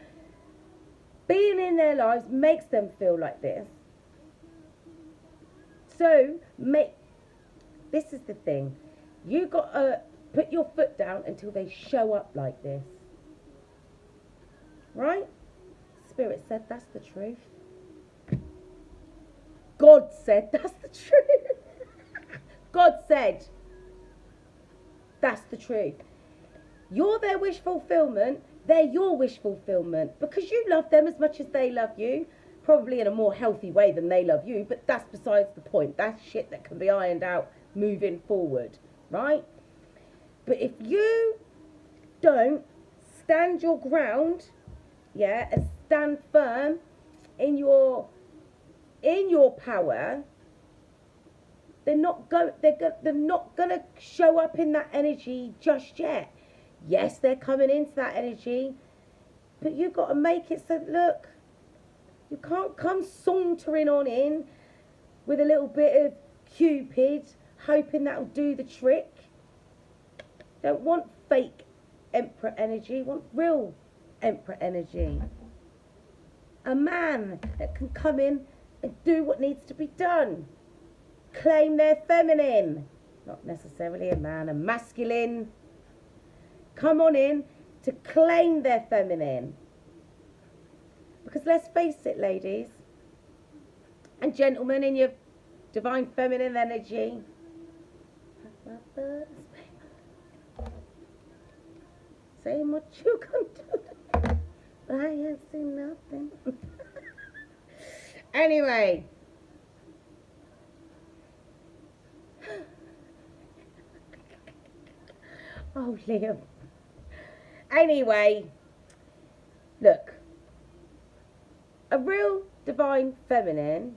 being in their lives makes them feel like this. So, this is the thing. You got to put your foot down until they show up like this. Right? Spirit said that's the truth. God said that's the truth. God said. That's the truth. You're their wish fulfillment. They're your wish fulfillment because you love them as much as they love you. Probably in a more healthy way than they love you, but that's besides the point. That's shit that can be ironed out moving forward, right? But if you don't stand your ground, yeah, and stand firm in your power, they're not gonna show up in that energy just yet. Yes, they're coming into that energy, but you've got to make it so, look, you can't come sauntering on in with a little bit of Cupid, hoping that'll do the trick. Don't want fake Emperor energy, want real Emperor energy. A man that can come in and do what needs to be done. Claim their feminine. Not necessarily a man, a masculine. Come on in to claim their feminine. Because let's face it, ladies and gentlemen, in your divine feminine energy, saying what you can do, but I ain't seen nothing. Anyway, oh, Liam. Anyway, look. A real divine feminine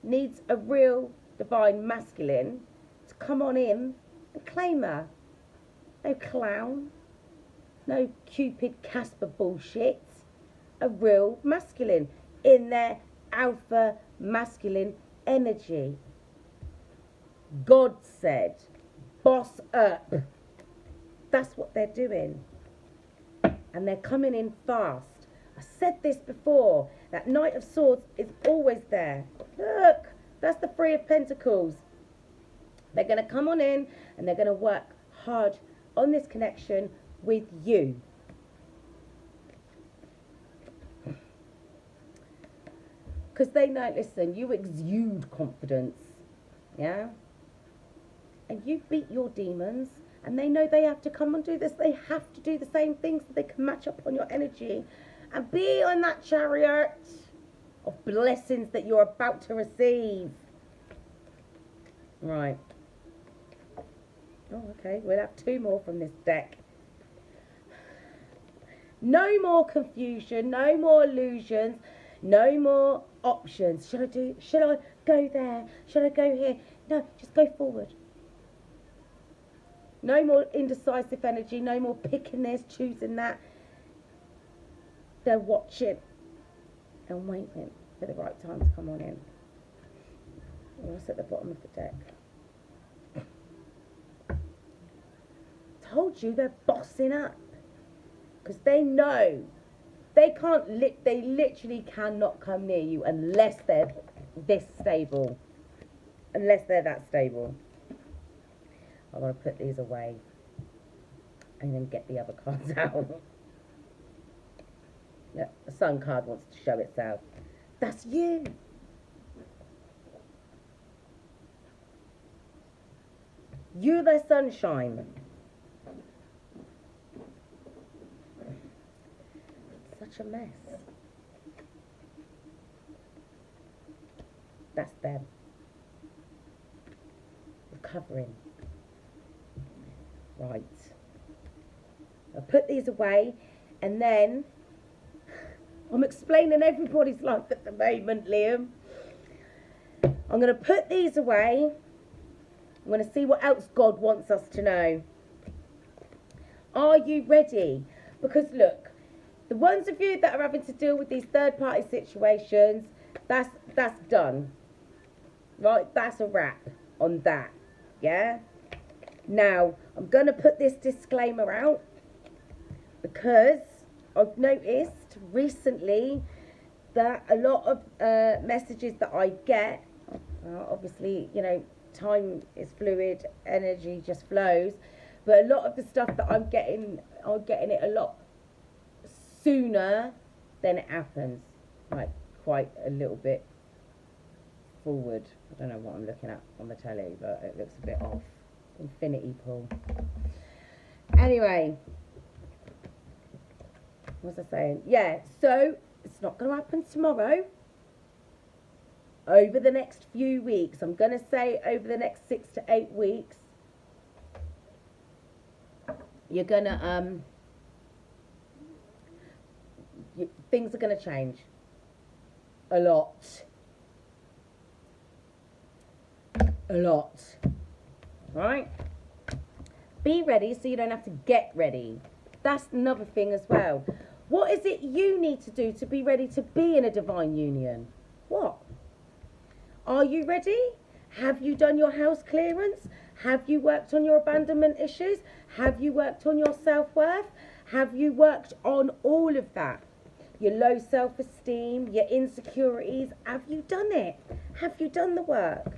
needs a real divine masculine to come on in and claim her. No clown, no Cupid Casper bullshit. A real masculine in their alpha masculine energy. God said, boss up. That's what they're doing. And they're coming in fast. I said this before, that Knight of Swords is always there. Look, that's the Three of Pentacles. They're going to come on in and they're going to work hard on this connection with you. Because they know, listen, you exude confidence, yeah? And you beat your demons, and they know they have to come and do this. They have to do the same things so they can match up on your energy and be on that chariot of blessings that you're about to receive. Right. Oh, okay. We'll have two more from this deck. No more confusion. No more illusions. No more options. Should I go there? Should I go here? No, just go forward. No more indecisive energy. No more picking this, choosing that. They're watching and waiting for the right time to come on in. What's at the bottom of the deck? Told you they're bossing up. Because they know they literally cannot come near you unless they're this stable. Unless they're that stable. I'm going to put these away and then get the other cards out. Yeah, the Sun card wants to show itself. That's you. You're the sunshine. Such a mess. That's them. Recovering. Right. I'll put these away and then I'm explaining everybody's life at the moment, Liam. I'm going to put these away. I'm going to see what else God wants us to know. Are you ready? Because look, the ones of you that are having to deal with these third-party situations, that's done. Right? That's a wrap on that. Yeah? Now, I'm going to put this disclaimer out because I've noticed recently that a lot of messages that I get, obviously, you know, time is fluid, energy just flows, but a lot of the stuff that I'm getting it a lot sooner than it happens, like quite a little bit forward. I don't know what I'm looking at on the telly, but it looks a bit off. Infinity pool. Anyway, what was I saying? Yeah, so it's not going to happen tomorrow. Over the next few weeks, I'm going to say over the next 6 to 8 weeks, you're going to, things are going to change. A lot. A lot. Right? Be ready so you don't have to get ready. That's another thing as well. What is it you need to do to be ready to be in a divine union? What? Are you ready? Have you done your house clearance? Have you worked on your abandonment issues? Have you worked on your self-worth? Have you worked on all of that? Your low self-esteem, your insecurities. Have you done it? Have you done the work?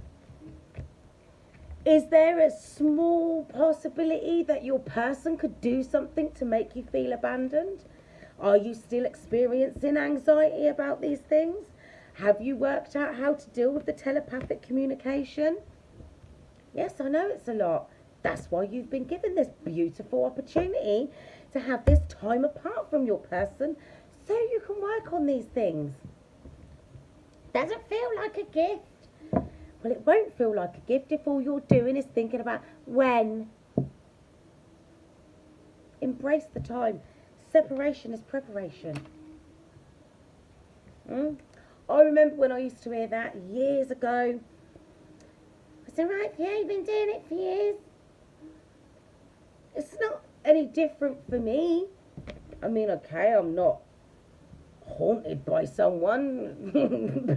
Is there a small possibility that your person could do something to make you feel abandoned? Are you still experiencing anxiety about these things? Have you worked out how to deal with the telepathic communication? Yes, I know it's a lot. That's why you've been given this beautiful opportunity to have this time apart from your person so you can work on these things. Doesn't feel like a gift. Well, it won't feel like a gift if all you're doing is thinking about when. Embrace the time. Separation is preparation. I remember when I used to hear that years ago. I said, right, yeah, you've been doing it for years. It's not any different for me. I mean, okay, I'm not haunted by someone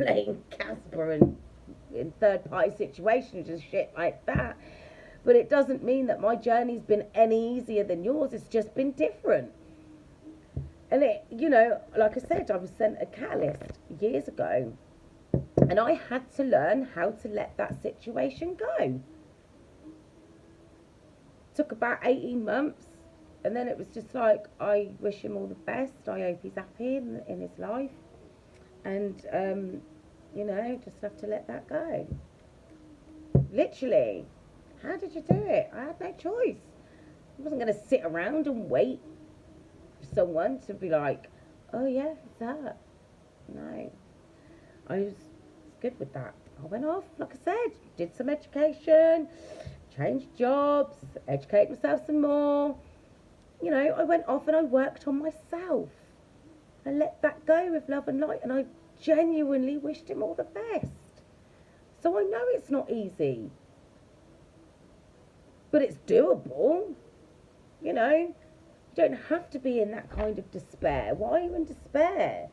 playing Casper and in third-party situations and shit like that. But it doesn't mean that my journey's been any easier than yours. It's just been different. And it, you know, like I said, I was sent a catalyst years ago. And I had to learn how to let that situation go. Took about 18 months. And then it was just like, I wish him all the best. I hope he's happy in his life. And, you know, just have to let that go. Literally. How did you do it? I had no choice. I wasn't going to sit around and wait for someone to be like, oh yeah, it's that. No. I was good with that. I went off, like I said, did some education, changed jobs, educated myself some more. You know, I went off and I worked on myself. I let that go with love and light, and I genuinely wished him all the best. So I know it's not easy, but it's doable. You know, you don't have to be in that kind of despair. Why are you in despair?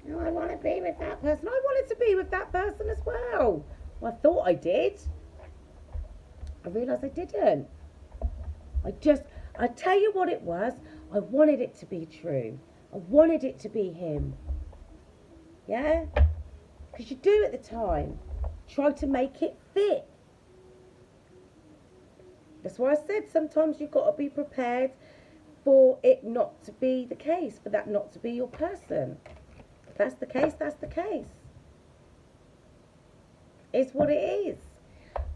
Oh, I want to be with that person. I wanted to be with that person as well. Well, I thought I did. I realised I didn't. I tell you what it was. I wanted it to be true. I wanted it to be him. Yeah? Because you do at the time. Try to make it fit. That's why I said sometimes you've got to be prepared for it not to be the case, for that not to be your person. If that's the case, that's the case. It's what it is.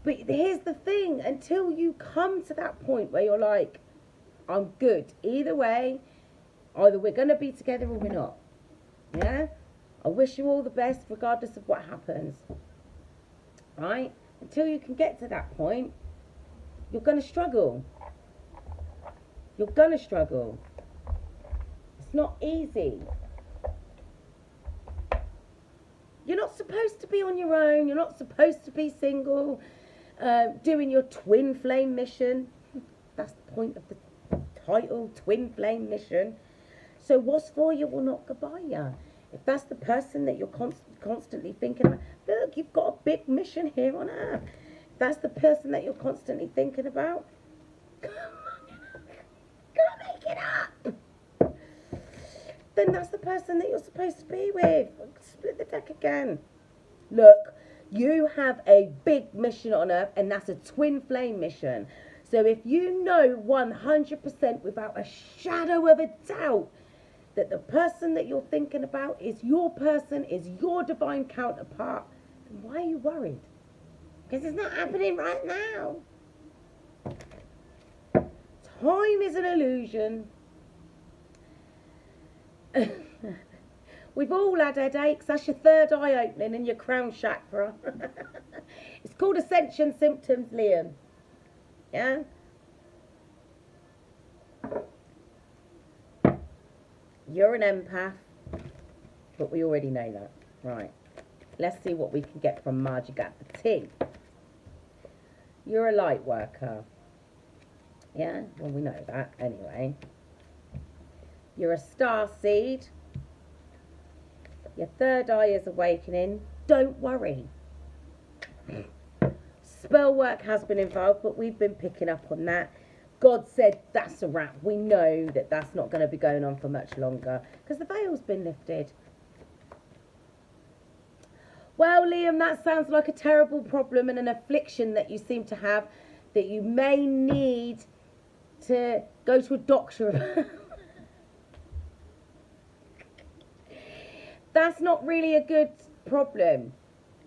But here's the thing, until you come to that point where you're like, I'm good. Either way, either we're going to be together or we're not. Yeah? I wish you all the best regardless of what happens. Right? Until you can get to that point, you're going to struggle. You're going to struggle. It's not easy. You're not supposed to be on your own. You're not supposed to be single, doing your twin flame mission. That's the point of the title, twin flame mission. So what's for you will not go by you. If that's the person that you're constantly thinking about, look, you've got a big mission here on earth. If that's the person that you're constantly thinking about, come on, go make it up. Then that's the person that you're supposed to be with. Split the deck again. Look, you have a big mission on earth, and that's a twin flame mission. So if you know 100% without a shadow of a doubt that the person that you're thinking about is your person, is your divine counterpart, Why are you worried? Because it's not happening right now. Time is an illusion. We've all had headaches. That's your third eye opening in your crown chakra. It's called ascension symptoms, Liam. Yeah? You're an empath, but we already know that. Right. Let's see what we can get from Margie Gat the T. You're a light worker. Yeah? Well, we know that anyway. You're a star seed. Your third eye is awakening. Don't worry. Spell work has been involved, but we've been picking up on that. God said that's a wrap. We know that that's not going to be going on for much longer because the veil's been lifted. Well, Liam, that sounds like a terrible problem and an affliction that you seem to have that you may need to go to a doctor. That's not really a good problem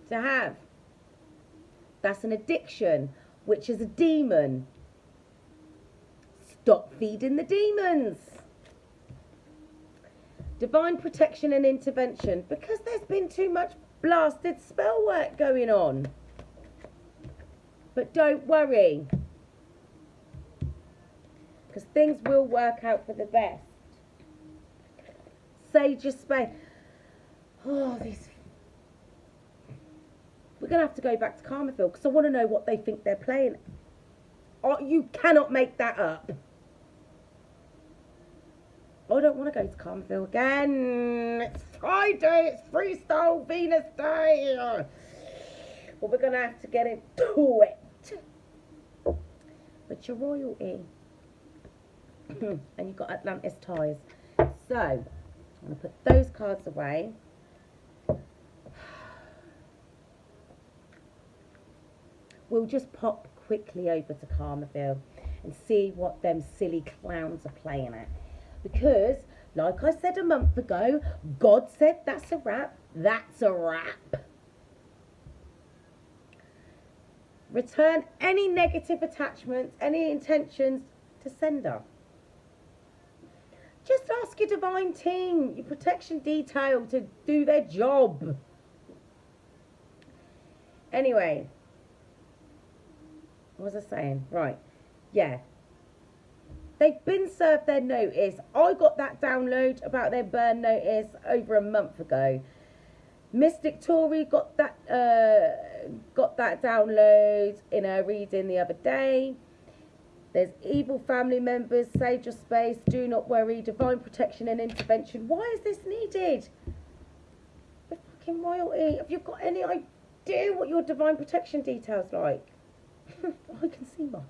to have. That's an addiction, which is a demon. Stop feeding the demons. Divine protection and intervention, because there's been too much blasted spell work going on. But don't worry, because things will work out for the best. Sage your space. Oh, these. We're going to have to go back to Karmafield because I want to know what they think they're playing. Oh, you cannot make that up. I don't want to go to Karmafield again. It's Friday. It's Freestyle Venus Day. Well, we're going to have to get into it. But you're royalty. And you've got Atlantis ties. So, I'm going to put those cards away. We'll just pop quickly over to Karmafield and see what them silly clowns are playing at. Because, like I said a month ago, God said that's a wrap. That's a wrap. Return any negative attachments, any intentions to sender. Just ask your divine team, your protection detail to do their job. Anyway. What was I saying? Right. Yeah. They've been served their notice. I got that download about their burn notice over a month ago. Mystic Tory got that download in her reading the other day. There's evil family members, sage your space, do not worry, divine protection and intervention. Why is this needed? The fucking royalty. Have you got any idea what your divine protection detail's like? I can see mine.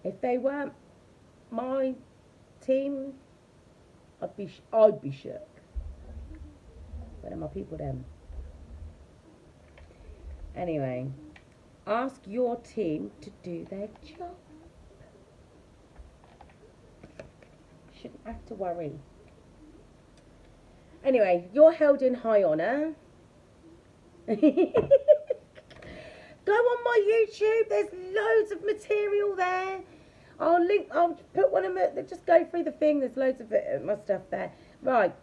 If they weren't my team, I'd be shook. But they're my people then. Anyway, ask your team to do their job. Shouldn't have to worry. Anyway, you're held in high honour. Go on my YouTube. There's loads of material there. I'll put one of them. Just go through the thing. There's loads of it, my stuff there. Right.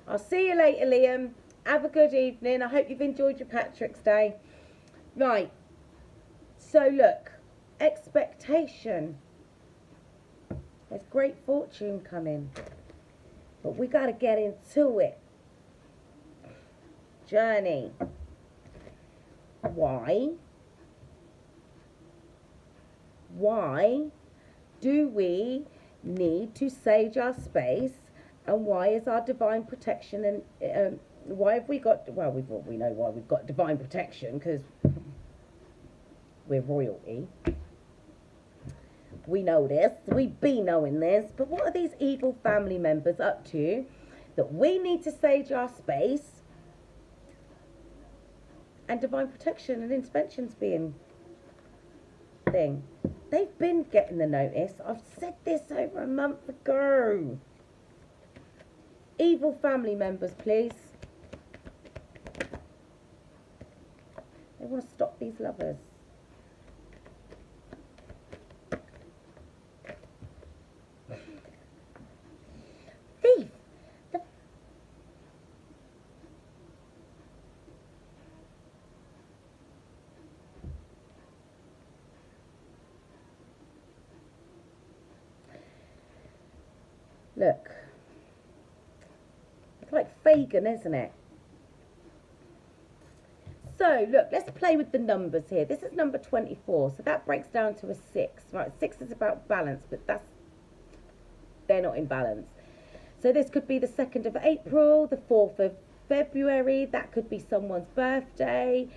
I'll see you later, Liam. Have a good evening. I hope you've enjoyed your Patrick's Day. Right. So look, expectation. There's great fortune coming. But we got to get into it. Journey. Why do we need to sage our space? And why is our divine protection and why have we got, well, we know why we've got divine protection, because we're royalty. We know this, we've been knowing this, but what are these evil family members up to that we need to sage our space and divine protection and interventions being thing? They've been getting the notice. I've said this over a month ago. Evil family members, please. They want to stop these lovers. Thief. Look. It's like Fagin, isn't it? So, look, let's play with the numbers here. This is number 24, so that breaks down to a 6. Right, 6 is about balance, but they're not in balance. So this could be the 2nd of April, the 4th of February, that could be someone's birthday,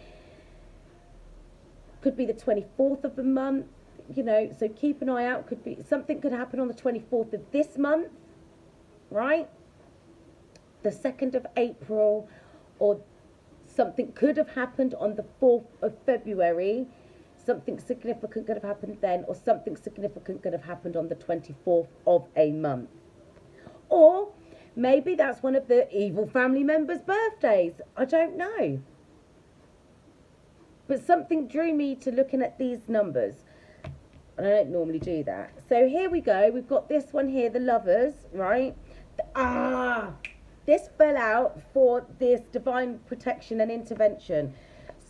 could be the 24th of the month, you know, so keep an eye out. Could be something could happen on the 24th of this month, right? The 2nd of April, or something could have happened on the 4th of February. Something significant could have happened then, or something significant could have happened on the 24th of a month. Or maybe that's one of the evil family members' birthdays. I don't know. But something drew me to looking at these numbers. And I don't normally do that. So here we go. We've got this one here, the lovers, right? This fell out for this divine protection and intervention.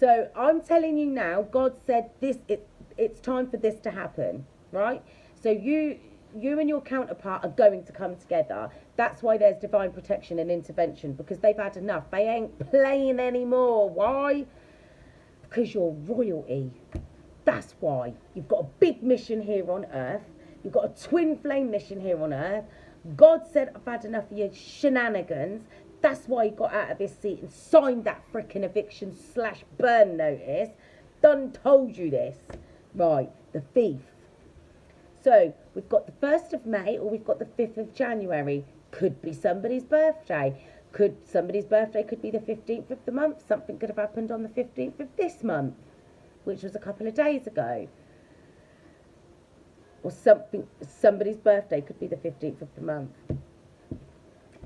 So I'm telling you now, God said it's time for this to happen, right? So you and your counterpart are going to come together. That's why there's divine protection and intervention, because they've had enough. They ain't playing anymore. Why? Because you're royalty. That's why. You've got a big mission here on earth. You've got a twin flame mission here on earth. God said, I've had enough of your shenanigans. That's why he got out of his seat and signed that frickin' eviction/burn notice. Done told you this. Right, the thief. So, we've got the 1st of May, or we've got the 5th of January. Could be somebody's birthday. Somebody's birthday could be the 15th of the month. Something could have happened on the 15th of this month, which was a couple of days ago. Or somebody's birthday could be the 15th of the month.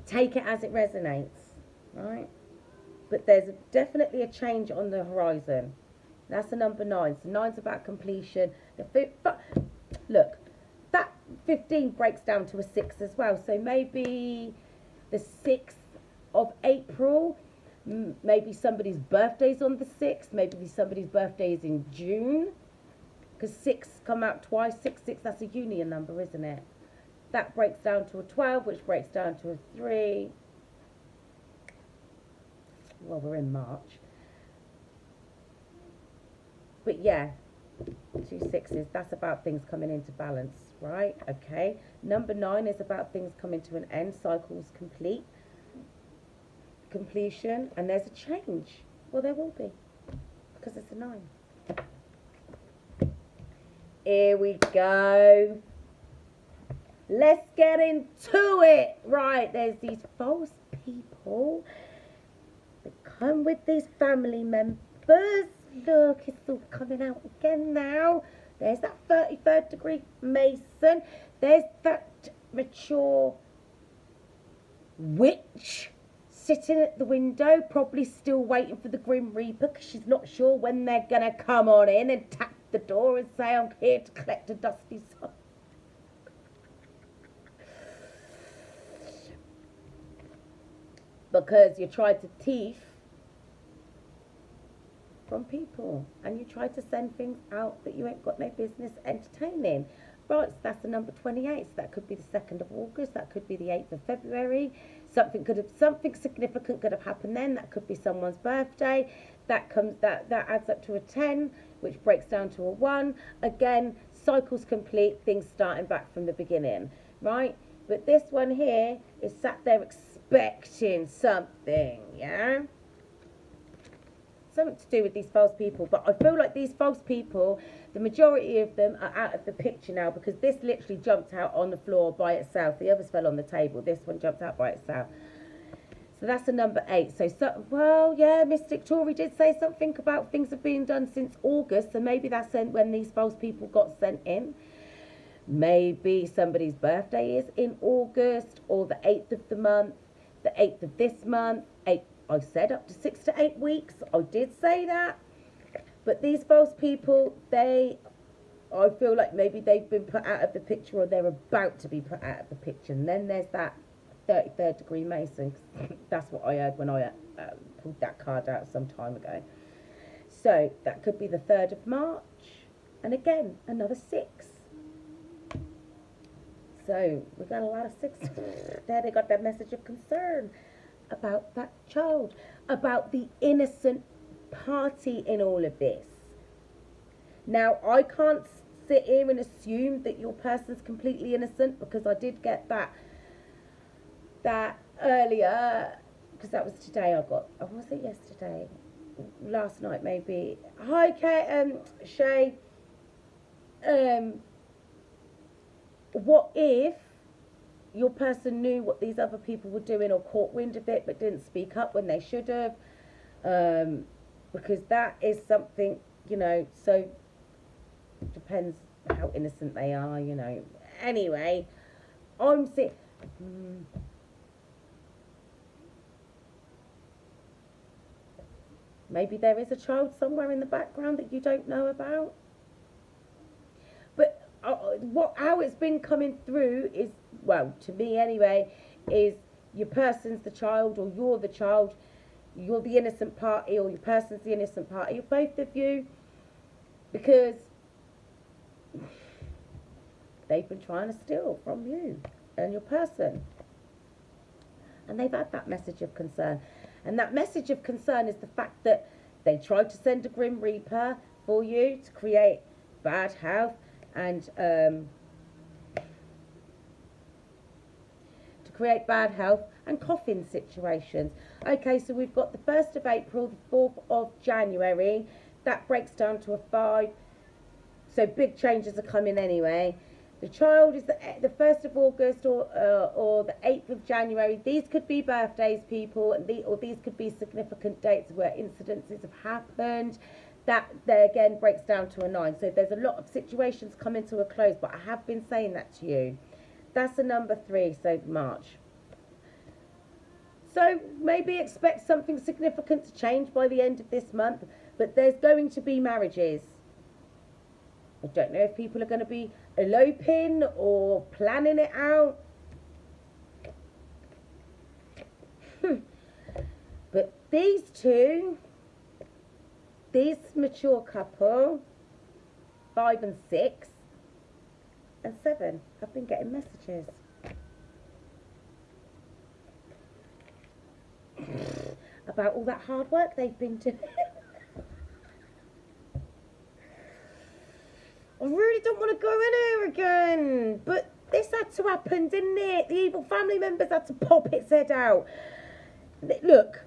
Take it as it resonates, right? But there's definitely a change on the horizon. That's the number 9. So 9's about completion. Look, that 15 breaks down to a 6 as well. So maybe the 6th of April, maybe somebody's birthday's on the 6th, maybe somebody's birthday is in June. Because 6 come out twice, 6, that's a union number, isn't it? That breaks down to a 12, which breaks down to a 3. Well, we're in March. But yeah, 2 6s, that's about things coming into balance, right? Okay. Number 9 is about things coming to an end, cycles completion, and there's a change. Well, there will be, because it's a 9. Here we go. Let's get into it. Right, there's these false people that come with these family members. Look, it's all coming out again now. There's that 33rd degree Mason. There's that mature witch sitting at the window, probably still waiting for the Grim Reaper, because she's not sure when they're going to come on in and tap the door and say, I'm here to collect a dusty soul. Because you tried to thief from people, and you tried to send things out that you ain't got no business entertaining. Right, so that's the number 28. So that could be the 2nd of August. That could be the 8th of February. Something significant could have happened then. That could be someone's birthday. That adds up to a 10, which breaks down to a 1. Again, cycles complete. Things starting back from the beginning, right? But this one here is sat there expecting something, yeah. Something to do with these false people, but I feel like these false people, the majority of them are out of the picture now, because this literally jumped out on the floor by itself. The others fell on the table. This one jumped out by itself. So that's a number 8. So well, yeah, Mystic Tory did say something about things have been done since August, so maybe that's when these false people got sent in. Maybe somebody's birthday is in August, or the 8th of the month. the 8th of this month. I said up to 6 to 8 weeks. I did say that. But these false people, I feel like maybe they've been put out of the picture or they're about to be put out of the picture. And then there's that 33rd degree Mason. That's what I heard when I pulled that card out some time ago. So that could be the 3rd of March. And again, another 6. So we got a lot of 6. There they got that message of concern about that child, about the innocent party in all of this. Now, I can't sit here and assume that your person's completely innocent, because I did get that earlier, because that was today I got, or was it yesterday? Last night maybe. Hi, Shay. What if your person knew what these other people were doing or caught wind of it but didn't speak up when they should have? Because that is something, so it depends how innocent they are, Anyway, I'm sick. Maybe there is a child somewhere in the background that you don't know about. But how it's been coming through is, well, to me anyway, is your person's the child or you're the child. You're the innocent party or your person's the innocent party, or both of you. Because they've been trying to steal from you and your person. And they've had that message of concern. And that message of concern is the fact that they tried to send a Grim Reaper for you to create bad health and coffin situations. Okay, so we've got the 1st of April, the 4th of January. That breaks down to a 5. So big changes are coming anyway. The child is the 1st of August or the 8th of January. These could be birthdays, people, or these could be significant dates where incidences have happened. That there again breaks down to a 9. So there's a lot of situations coming to a close, but I have been saying that to you. That's a number 3, so March. So maybe expect something significant to change by the end of this month, but there's going to be marriages. I don't know if people are going to be eloping or planning it out. But these two, this mature couple, 5 and 6 and 7, have been getting messages. About all that hard work they've been doing. I really don't want to go in here again, but this had to happen, didn't it? The evil family members had to pop its head out. Look,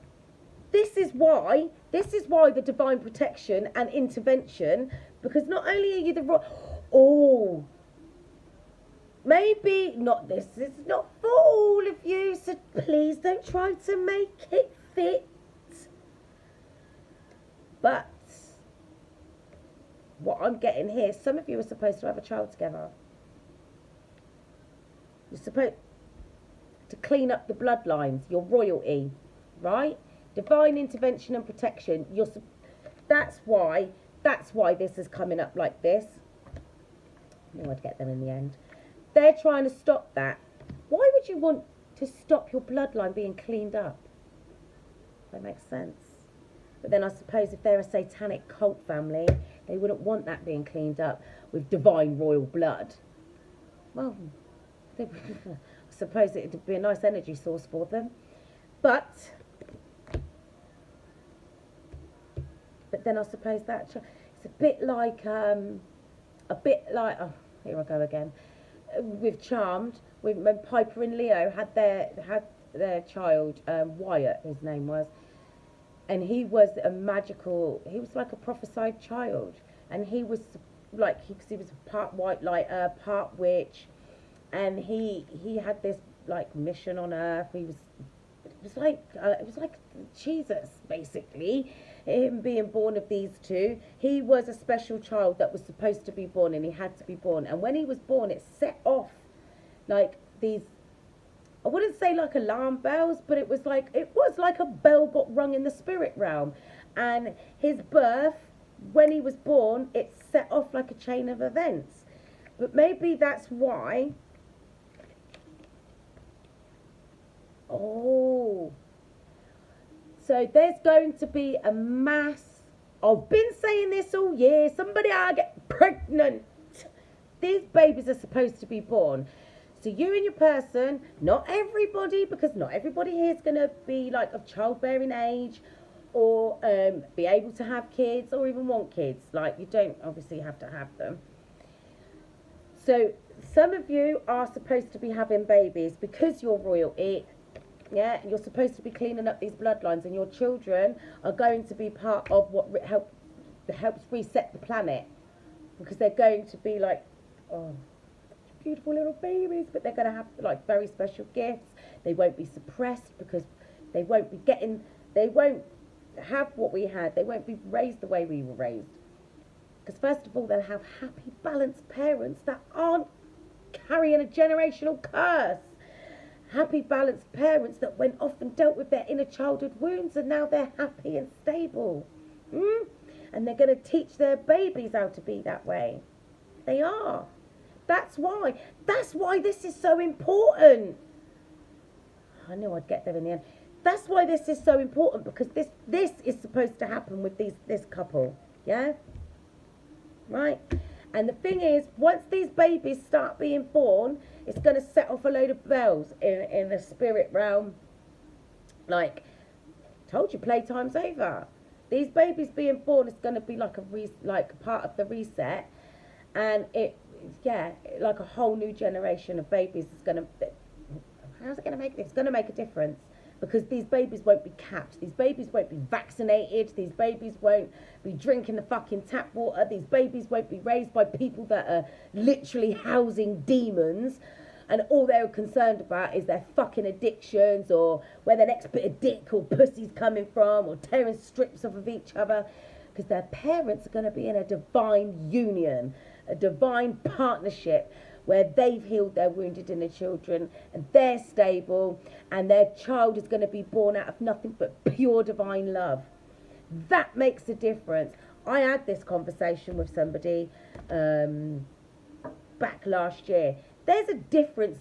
this is why the divine protection and intervention, because not only are you maybe not, this is not for all of you, so please don't try to make it fit. But what I'm getting here, some of you are supposed to have a child together. You're supposed to clean up the bloodlines, your royalty, right? Divine intervention and protection. That's why this is coming up like this. I knew I'd get them in the end. They're trying to stop that. Why would you want to stop your bloodline being cleaned up? That makes sense. But then I suppose if they're a satanic cult family, they wouldn't want that being cleaned up with divine royal blood. Well, I suppose it would be a nice energy source for them. But then I suppose that it's a bit like oh, here I go again. With Charmed, when Piper and Leo had their child, Wyatt, his name was. And he was he was like a prophesied child. And he was like, he was part white lighter, part witch. And he had this like mission on earth. It was like Jesus, basically, him being born of these two. He was a special child that was supposed to be born, and he had to be born. And when he was born, it set off like these I wouldn't say like alarm bells, but it was like a bell got rung in the spirit realm. And his birth, when he was born, it set off like a chain of events. But maybe that's why. Oh. So there's going to be a mass. I've been saying this all year. Somebody I get pregnant. These babies are supposed to be born. So you and your person, not everybody, because not everybody here is going to be like of childbearing age or be able to have kids or even want kids. Like, you don't obviously have to have them. So some of you are supposed to be having babies because you're royalty. Yeah, you're supposed to be cleaning up these bloodlines, and your children are going to be part of what helps reset the planet, because they're going to be like, oh, beautiful little babies, but they're going to have like very special gifts. They won't be suppressed because they won't have what we had. They won't be raised the way we were raised. Because first of all, they'll have happy, balanced parents that aren't carrying a generational curse. Happy, balanced parents that went off and dealt with their inner childhood wounds, and now they're happy and stable. And they're going to teach their babies how to be that way. They are. That's why this is so important. I knew I'd get there in the end. That's why this is so important, because this is supposed to happen with this couple. Yeah? Right? And the thing is, once these babies start being born, it's going to set off a load of bells in the spirit realm. Like, told you, playtime's over. These babies being born is going to be like a part of the reset. And like a whole new generation of babies is going to... How's it going to make... It's going to make a difference. Because these babies won't be capped. These babies won't be vaccinated. These babies won't be drinking the fucking tap water. These babies won't be raised by people that are literally housing demons. And all they're concerned about is their fucking addictions, or where the next bit of dick or pussy's coming from, or tearing strips off of each other. Because their parents are going to be in a divine union, a divine partnership, where they've healed their wounded inner children and they're stable, and their child is going to be born out of nothing but pure divine love. That makes a difference. I had this conversation with somebody back last year. There's a difference.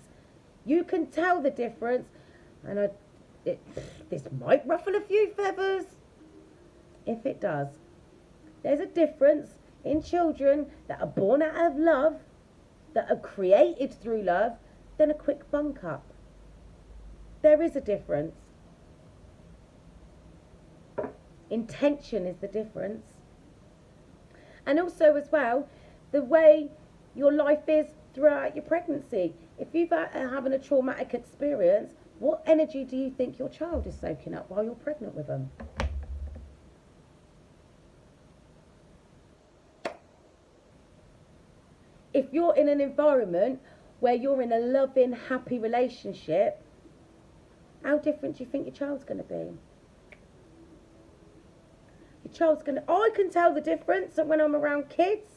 You can tell the difference, and this might ruffle a few feathers. If it does. There's a difference in children that are born out of love, that are created through love, than a quick bunk up. There is a difference. Intention is the difference. And also as well, the way your life is throughout your pregnancy. If you've having a traumatic experience, what energy do you think your child is soaking up while you're pregnant with them? If you're in an environment where you're in a loving, happy relationship, how different do you think your child's going to be? Your child's going to... I can tell the difference when I'm around kids.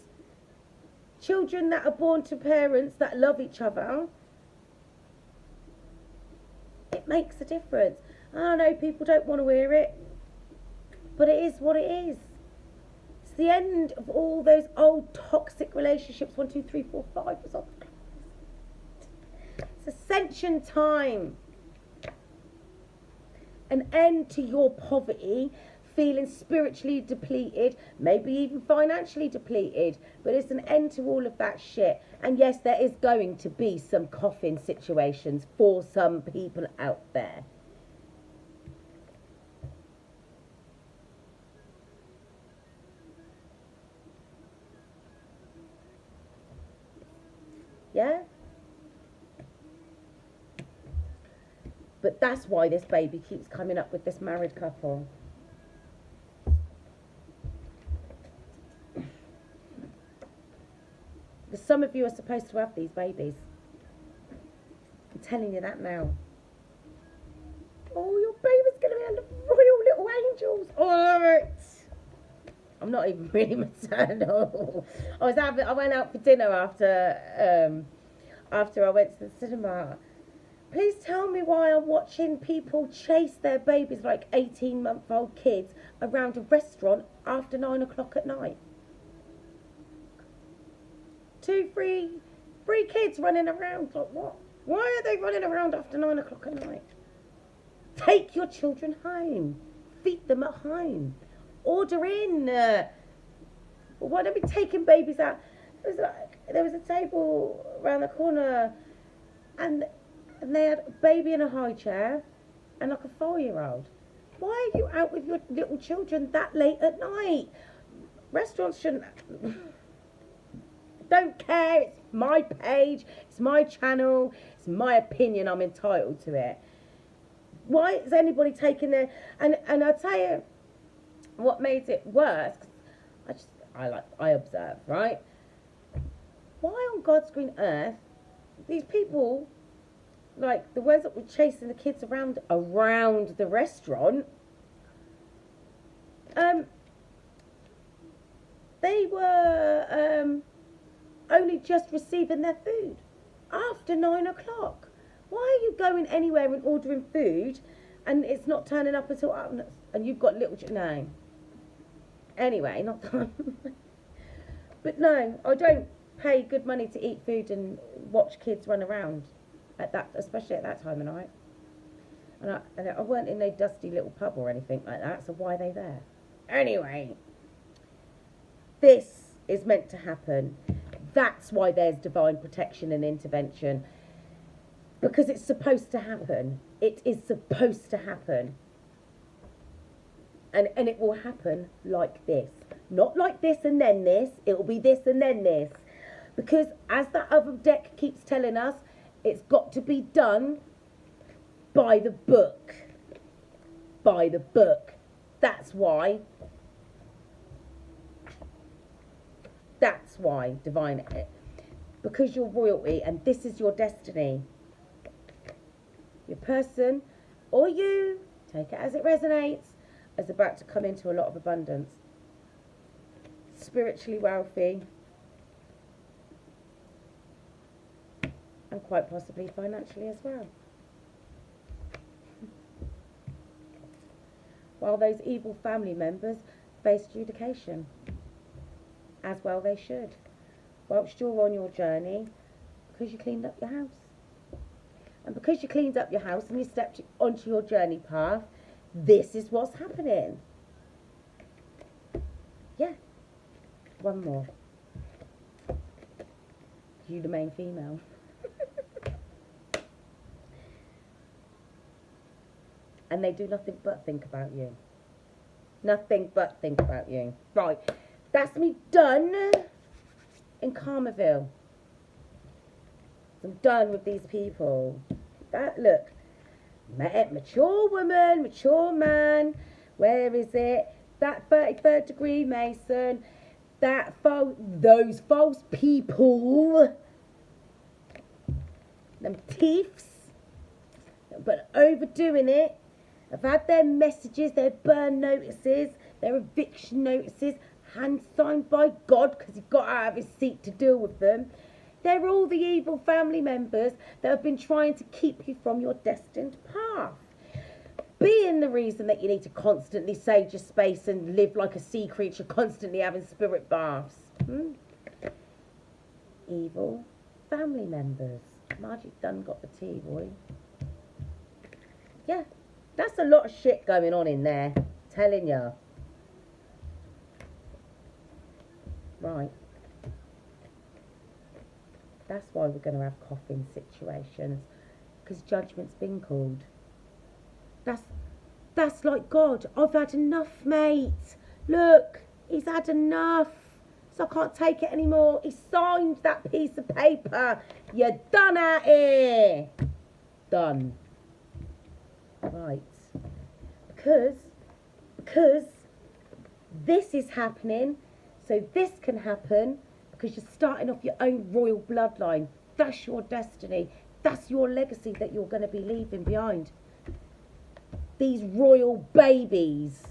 Children that are born to parents that love each other. It makes a difference. I know people don't want to hear it, but it is what it is. It's the end of all those old toxic relationships. 1, 2, 3, 4, 5 was on. It's ascension time. An end to your poverty, feeling spiritually depleted, maybe even financially depleted, but it's an end to all of that shit. And yes, there is going to be some coffin situations for some people out there. Yeah? But that's why this baby keeps coming up with this married couple. Because some of you are supposed to have these babies. I'm telling you that now. Oh, your baby's going to be a royal little angels. Alright. I'm not even really maternal. I went out for dinner after I went to the cinema. Please tell me why I'm watching people chase their babies like 18-month-old kids around a restaurant after 9 o'clock at night. 2, 3 kids running around. Like, what? Why are they running around after 9 o'clock at night? Take your children home. Feed them at home. Order in. Why don't we taking babies out? There was a table around the corner, and they had a baby in a high chair and like a 4-year-old. Why are you out with your little children that late at night? Restaurants shouldn't. Don't care. It's my page. It's my channel. It's my opinion. I'm entitled to it. Why is anybody taking their... And I'll tell you what made it worse. I observe, right? Why on God's green earth, these people, like the ones that were chasing the kids around the restaurant, they were only just receiving their food after 9 o'clock. Why are you going anywhere and ordering food and it's not turning up until and you've got little no. Anyway, not done. But no, I don't pay good money to eat food and watch kids run around at that, especially at that time of night. And I weren't in no dusty little pub or anything like that, so why are they there? Anyway, this is meant to happen. That's why there's divine protection and intervention. Because it's supposed to happen. It is supposed to happen. And it will happen like this. Not like this and then this. It will be this and then this. Because as that other deck keeps telling us, it's got to be done by the book. By the book. That's why. That's why, divine. Because you're royalty and this is your destiny. Your person, or you, take it as it resonates, is about to come into a lot of abundance. Spiritually wealthy. And quite possibly financially as well. While those evil family members face adjudication. As well they should. Whilst you're on your journey, because you cleaned up your house. And because you cleaned up your house and you stepped onto your journey path, this is what's happening. Yeah. One more. You the main female. And they do nothing but think about you. Nothing but think about you. Right. That's me done in Karmaville. I'm done with these people. That, look, mature woman, mature man, where is it? That 33rd degree Mason, those false people, them thieves, but overdoing it, have had their messages, their burn notices, their eviction notices, hand signed by God, because he got out of his seat to deal with them. They're all the evil family members that have been trying to keep you from your destined path. Being the reason that you need to constantly sage your space and live like a sea creature, constantly having spirit baths. Evil family members. Margie Dunn got the tea, boy. Yeah, that's a lot of shit going on in there. Telling ya. Right. That's why we're going to have coffin situations. Because judgment's been called. That's like God. I've had enough, mate. Look, he's had enough. So I can't take it anymore. He signed that piece of paper. You're done at it. Done. Right. Because this is happening. So this can happen. Because you're starting off your own royal bloodline. That's your destiny. That's your legacy that you're going to be leaving behind. These royal babies.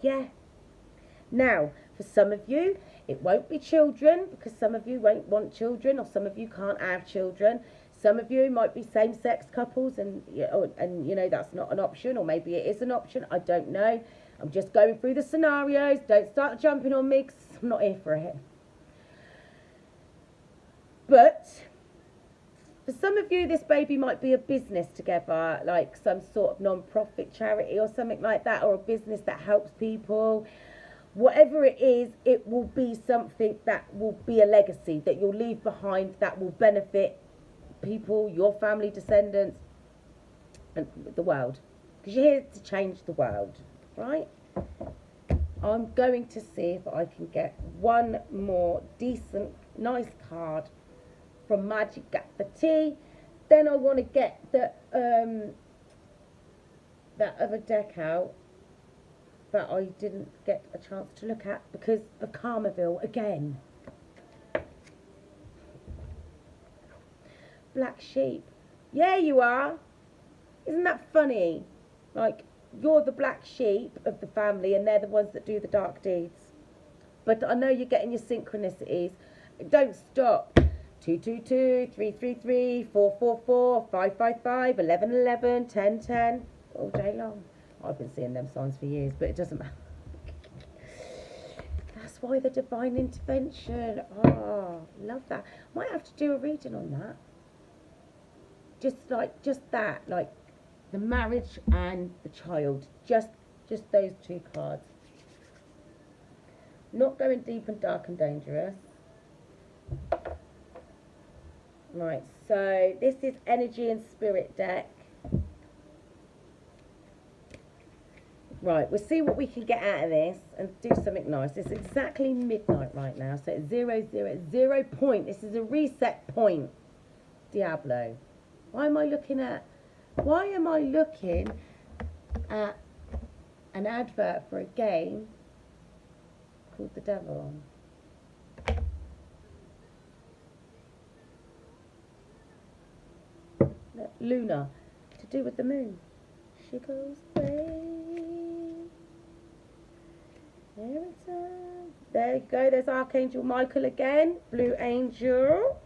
Yeah. Now, for some of you, it won't be children. Because some of you won't want children. Or some of you can't have children. Some of you might be same-sex couples, and you know that's not an option, or maybe it is an option. I don't know. I'm just going through the scenarios. Don't start jumping on me, 'cause I'm not here for it. But for some of you, this baby might be a business together, like some sort of non-profit charity or something like that, or a business that helps people. Whatever it is, it will be something that will be a legacy that you'll leave behind that will benefit people, your family, descendants, and the world. Because you're here to change the world, right? I'm going to see if I can get one more decent, nice card from Magic Gaffer Tea. Then I want to get the that other deck out that I didn't get a chance to look at because of Karmaville again. Black sheep. Yeah, you are. Isn't that funny? Like, you're the black sheep of the family and they're the ones that do the dark deeds. But I know you're getting your synchronicities. Don't stop. 222, 333, 444, 555, 1111, 1010. All day long. I've been seeing them signs for years, but it doesn't matter. That's why the divine intervention. Oh, love that. Might have to do a reading on that. Just that, like the marriage and the child. Just those two cards. Not going deep and dark and dangerous. Right, so this is energy and spirit deck. Right, we'll see what we can get out of this and do something nice. It's exactly midnight right now, so it's 000 point. This is a reset point. Diablo. Why am I looking at an advert for a game called The Devil? Luna, to do with the moon. She goes away. There you go, there's Archangel Michael again. Blue Angel.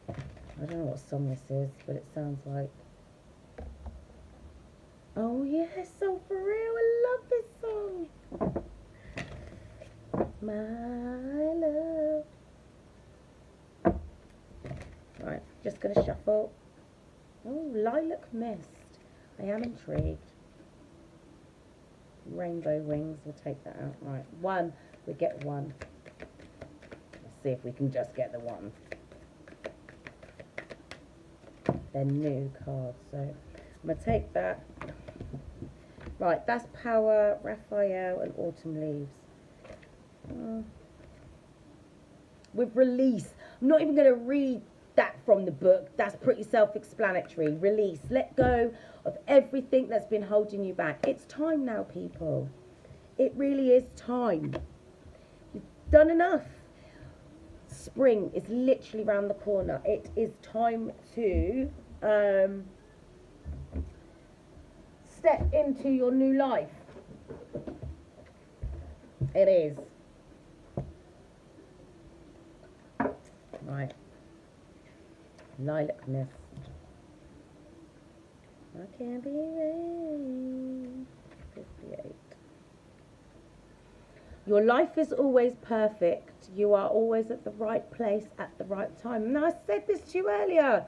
I don't know what song this is, but it sounds like... Oh yes, so for real, I love this song. My love. Right, just going to shuffle. Oh, Lilac Mist. I am intrigued. Rainbow Wings, we'll take that out. Right, one, we get one. Let's see if we can just get the one. They're new cards, so I'm going to take that. Right, that's Power, Raphael, and Autumn Leaves. With Release. I'm not even going to read that from the book. That's pretty self-explanatory. Release. Let go of everything that's been holding you back. It's time now, people. It really is time. You've done enough. Spring is literally around the corner. It is time to step into your new life. It is. Right. Lilac Mist. I can't be rain. 58. Your life is always perfect. You are always at the right place at the right time. Now, I said this to you earlier.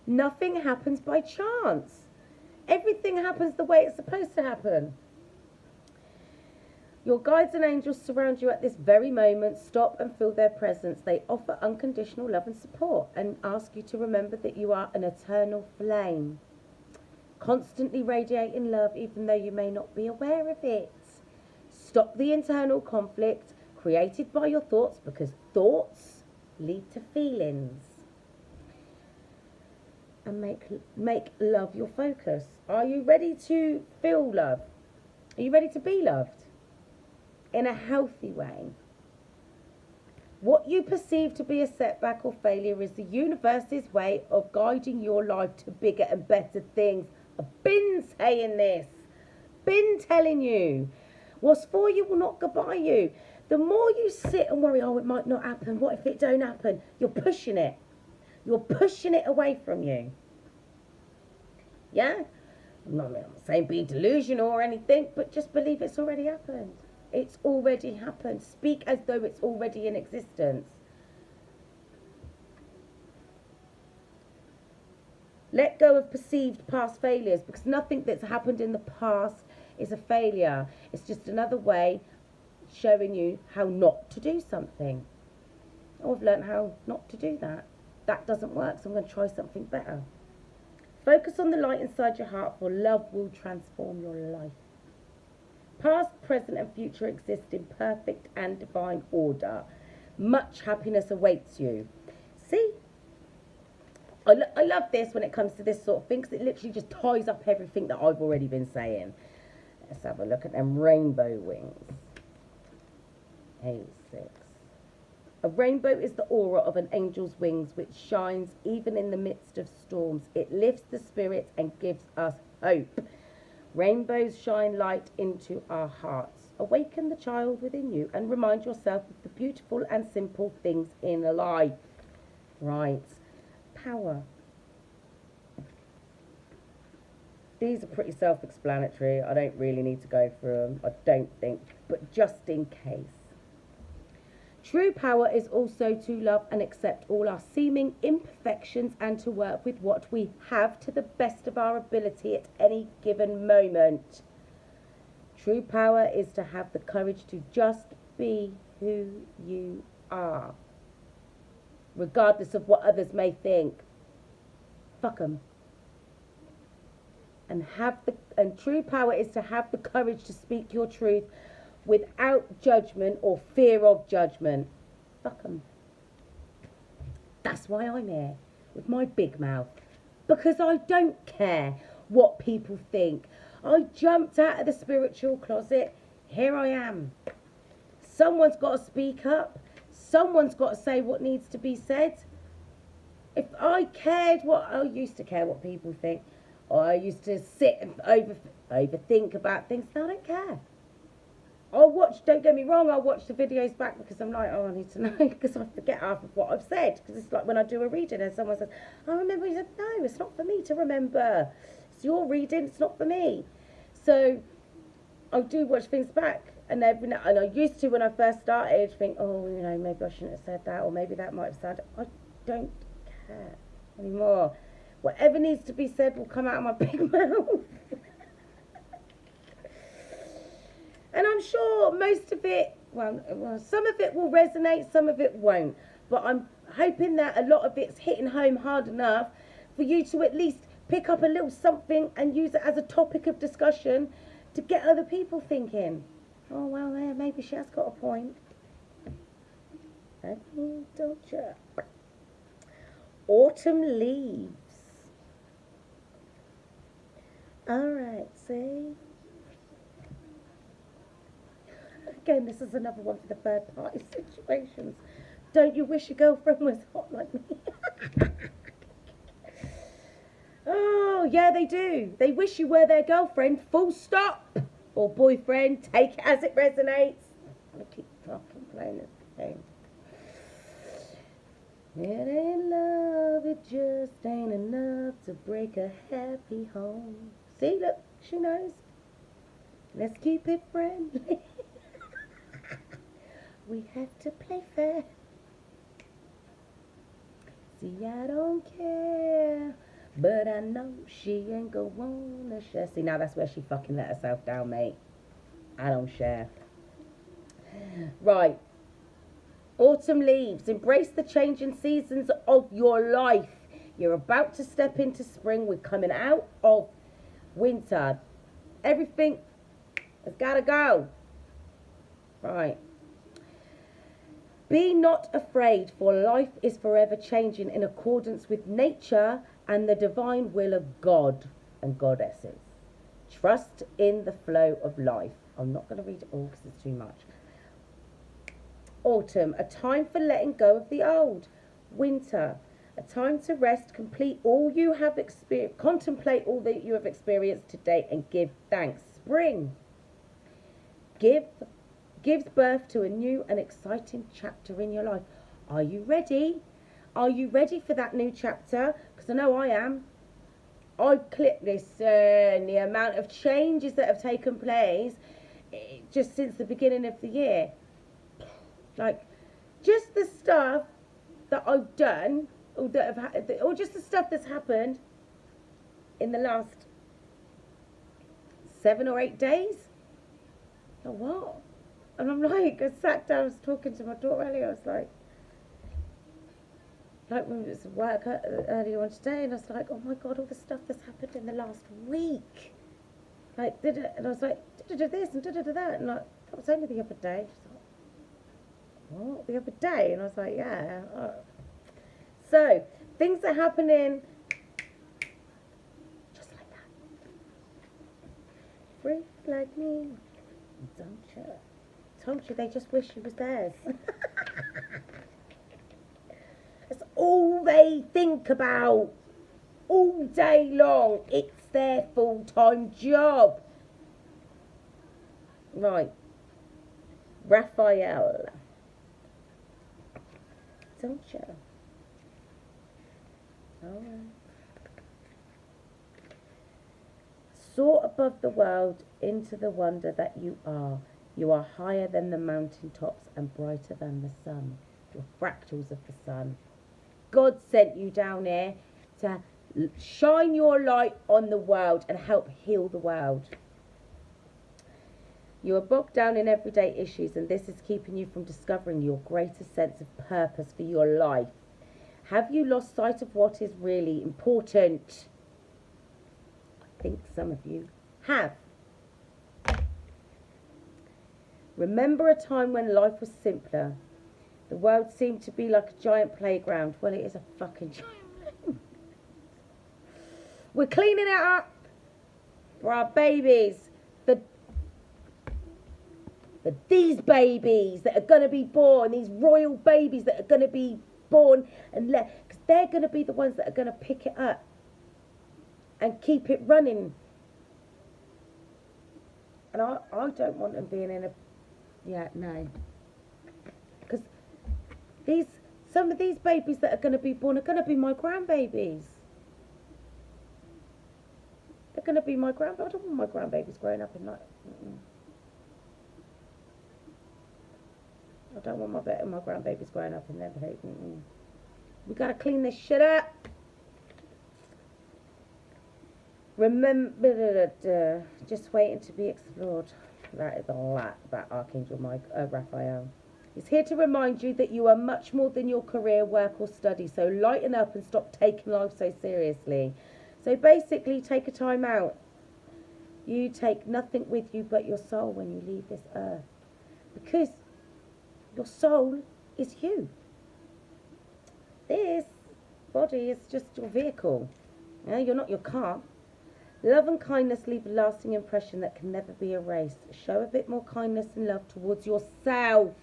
Nothing happens by chance. Everything happens the way it's supposed to happen. Your guides and angels surround you at this very moment. Stop and feel their presence. They offer unconditional love and support and ask you to remember that you are an eternal flame, constantly radiating love even though you may not be aware of it. Stop the internal conflict created by your thoughts, because thoughts lead to feelings. And make love your focus. Are you ready to feel love? Are you ready to be loved? In a healthy way. What you perceive to be a setback or failure is the universe's way of guiding your life to bigger and better things. I've been saying this. Been telling you. What's for you will not go by you. The more you sit and worry, oh, it might not happen. What if it don't happen? You're pushing it. You're pushing it away from you. Yeah? I'm not saying be delusional or anything, but just believe it's already happened. It's already happened. Speak as though it's already in existence. Let go of perceived past failures, because nothing that's happened in the past is a failure. It's just another way showing you how not to do something. Oh, I've learned how not to do that. That doesn't work, so I'm going to try something better. Focus on the light inside your heart, for love will transform your life. Past, present and future exist in perfect and divine order. Much happiness awaits you. See? I love this when it comes to this sort of thing, because it literally just ties up everything that I've already been saying. Let's have a look at them rainbow wings. A6. A rainbow is the aura of an angel's wings, which shines even in the midst of storms. It lifts the spirit and gives us hope. Rainbows shine light into our hearts. Awaken the child within you and remind yourself of the beautiful and simple things in life. Right. Power. These are pretty self-explanatory. I don't really need to go through them. I don't think. But just in case. True power is also to love and accept all our seeming imperfections and to work with what we have to the best of our ability at any given moment. True power is to have the courage to just be who you are, regardless of what others may think. Fuck 'em. And true power is to have the courage to speak your truth without judgment or fear of judgment. Fuck 'em. That's why I'm here with my big mouth, because I don't care what people think. I jumped out of the spiritual closet. Here I am. Someone's got to speak up. Someone's got to say what needs to be said. If I cared I used to care what people think. Or I used to sit and overthink about things. No, I don't care. Don't get me wrong, I'll watch the videos back because I'm like, oh, I need to know, because I forget half of what I've said. Because it's like when I do a reading and someone says, I remember, you said, no, it's not for me to remember. It's your reading, it's not for me. So I do watch things back. And I used to, when I first started, think, oh, maybe I shouldn't have said that, or maybe that might have sounded. I don't care anymore. Whatever needs to be said will come out of my big mouth. And I'm sure most of it, some of it will resonate, some of it won't. But I'm hoping that a lot of it's hitting home hard enough for you to at least pick up a little something and use it as a topic of discussion to get other people thinking, oh, well, yeah, maybe she has got a point. Don't you? Autumn leaves. All right, see? Again, this is another one for the third party situations. Don't you wish your girlfriend was hot like me? Oh, yeah, they do. They wish you were their girlfriend, full stop. Or boyfriend, take it as it resonates. I keep fucking playing this thing. It ain't love, it just ain't enough to break a happy home. See, look, she knows. Let's keep it friendly. We have to play fair. See, I don't care, but I know she ain't gonna wanna share. See, now that's where she fucking let herself down, mate. I don't share. Right. Autumn leaves. Embrace the changing seasons of your life. You're about to step into spring. We're coming out of winter. Everything has got to go. Right. Be not afraid, for life is forever changing in accordance with nature and the divine will of God and goddesses. Trust in the flow of life. I'm not going to read it all because it's too much. Autumn, a time for letting go of the old. Winter, a time to rest, complete all you have experienced, contemplate all that you have experienced to date and give thanks. Spring, gives birth to a new and exciting chapter in your life. Are you ready? Are you ready for that new chapter? Because I know I am. I've clipped this and the amount of changes that have taken place just since the beginning of the year. Like, just the stuff that I've done, or just the stuff that's happened in the last 7 or 8 days. Oh, what? And I'm like, I sat down, I was talking to my daughter earlier, I was like when it was work earlier on today, and I was like, oh my God, all the stuff that's happened in the last week. Like, and I was like, this and that, and like, that was only the other day. She's like, what, the other day? And I was like, yeah. So, things are happening just like that. Free like me, don't you? Told you, they just wish she was theirs. That's all they think about all day long. It's their full-time job. Right. Raphael. Don't you? All right. Soar above the world into the wonder that you are. You are higher than the mountaintops and brighter than the sun. You're fractals of the sun. God sent you down here to shine your light on the world and help heal the world. You are bogged down in everyday issues, and this is keeping you from discovering your greatest sense of purpose for your life. Have you lost sight of what is really important? I think some of you have. Remember a time when life was simpler. The world seemed to be like a giant playground. Well, it is a fucking giant playground. We're cleaning it up for our babies. These babies that are going to be born, these royal babies that are going to be born, and because they're going to be the ones that are going to pick it up and keep it running. And I don't want them being in a... Yeah, no. Because some of these babies that are going to be born are going to be my grandbabies. They're going to be my grandbabies. I don't want my grandbabies growing up in like... I don't want my grandbabies growing up in their behaviour. We got to clean this shit up. Remember, just waiting to be explored. That is a lot about Archangel Raphael. He's here to remind you that you are much more than your career, work or study. So lighten up and stop taking life so seriously. So basically, take a time out. You take nothing with you but your soul when you leave this earth. Because your soul is you. This body is just your vehicle. Yeah, you're not your car. Love and kindness leave a lasting impression that can never be erased. Show a bit more kindness and love towards yourself.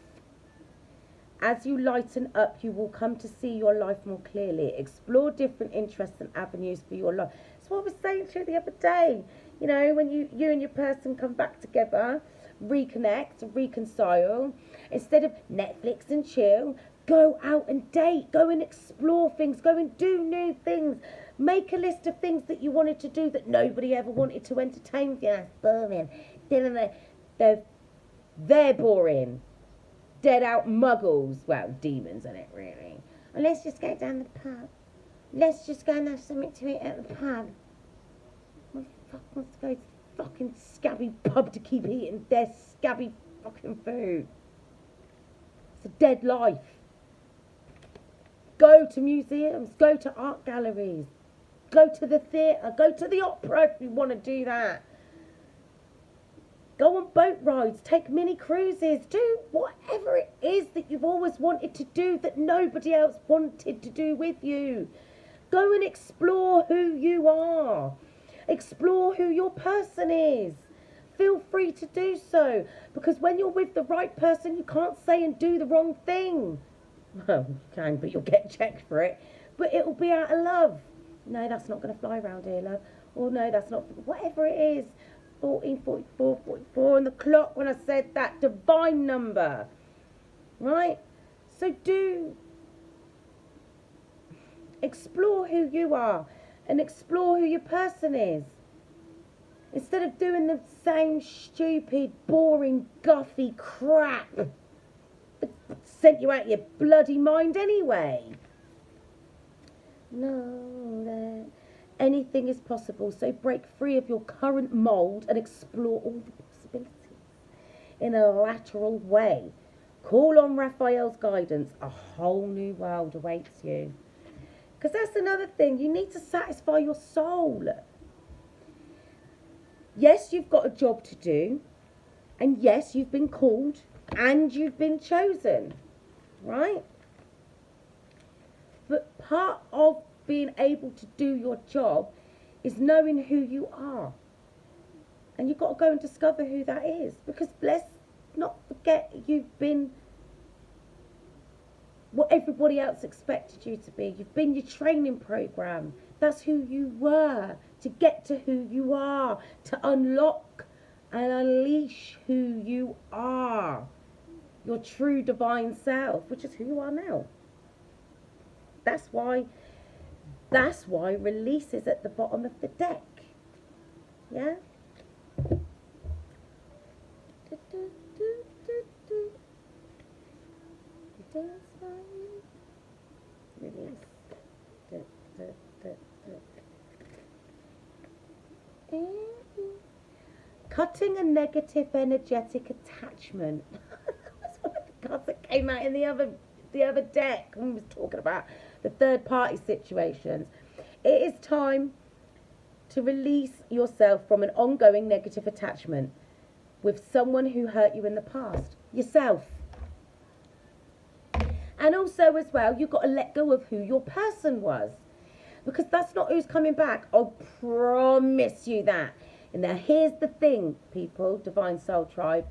As you lighten up, you will come to see your life more clearly. Explore different interests and avenues for your life. That's what I was saying to you the other day. You know, when you and your person come back together, reconnect, reconcile, instead of Netflix and chill, go out and date, go and explore things, go and do new things. Make a list of things that you wanted to do that nobody ever wanted to entertain with you. That's boring. They're boring. Dead out muggles. Well, demons in it, really. And let's just go down the pub. Let's just go and have something to eat at the pub. Who the fuck wants to go to the fucking scabby pub to keep eating their scabby fucking food? It's a dead life. Go to museums. Go to art galleries. Go to the theatre. Go to the opera if you want to do that. Go on boat rides. Take mini cruises. Do whatever it is that you've always wanted to do that nobody else wanted to do with you. Go and explore who you are. Explore who your person is. Feel free to do so. Because when you're with the right person, you can't say and do the wrong thing. Well, you can, but you'll get checked for it. But it'll be out of love. No, that's not going to fly around here, love. Or no, that's not... Whatever it is, 14:44 on the clock when I said that divine number, right? So do explore who you are and explore who your person is. Instead of doing the same stupid, boring, guffy crap that sent you out of your bloody mind anyway. Know that anything is possible, so break free of your current mould and explore all the possibilities in a lateral way. Call on Raphael's guidance. A whole new world awaits you. Because that's another thing. You need to satisfy your soul. Yes, you've got a job to do. And yes, you've been called. And you've been chosen. Right? But part of being able to do your job is knowing who you are. And you've got to go and discover who that is. Because let's not forget you've been what everybody else expected you to be. You've been your training program. That's who you were. To get to who you are. To unlock and unleash who you are. Your true divine self, which is who you are now. That's why release is at the bottom of the deck. Yeah? Release. Cutting a negative energetic attachment. That's one of the cards that came out in the other deck when we was talking about the third party situations. It is time to release yourself from an ongoing negative attachment with someone who hurt you in the past. Yourself. And also as well, you've got to let go of who your person was. Because that's not who's coming back. I'll promise you that. And now here's the thing, people, Divine Soul Tribe.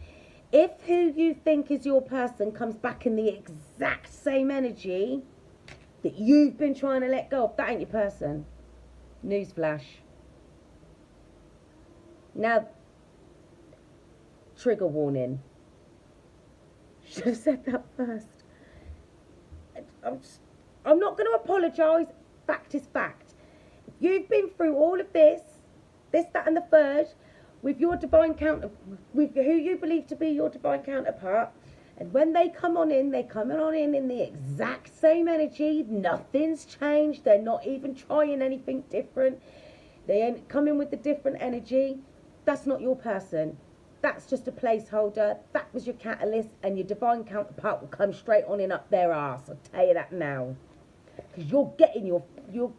If who you think is your person comes back in the exact same energy that you've been trying to let go of, that ain't your person. Newsflash. Now, trigger warning. Should have said that first. I'm not going to apologise. Fact is fact. You've been through all of this, that and the third, with your divine with who you believe to be your divine counterpart. And when they come on in, they're coming on in the exact same energy. Nothing's changed. They're not even trying anything different. They ain't coming with the different energy. That's not your person. That's just a placeholder. That was your catalyst, and your divine counterpart will come straight on in up their arse. I'll tell you that now. Because you're getting it. You're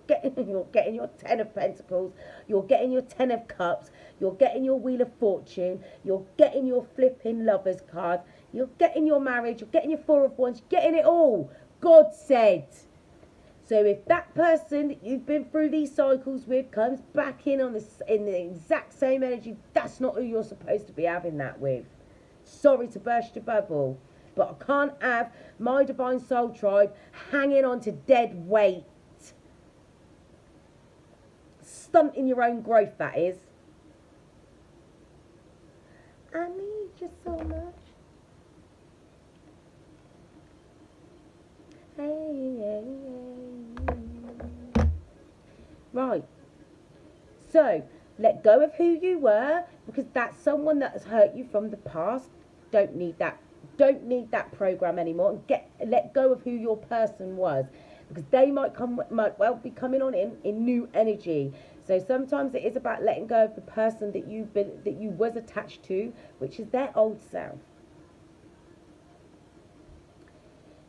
getting your 10 of Pentacles. You're getting your 10 of Cups. You're getting your Wheel of Fortune. You're getting your flipping Lovers card. You're getting your marriage. You're getting your 4 of Wands. You're getting it all. God said. So if that person that you've been through these cycles with comes back in in the exact same energy, that's not who you're supposed to be having that with. Sorry to burst your bubble, but I can't have my Divine Soul Tribe hanging on to dead weight. Stunting your own growth, that is. I need you so much. Hey. Right. So, let go of who you were, because that's someone that has hurt you from the past. Don't need that program anymore. And let go of who your person was, because they might well be coming on in new energy. So sometimes it is about letting go of the person that you was attached to, which is their old self.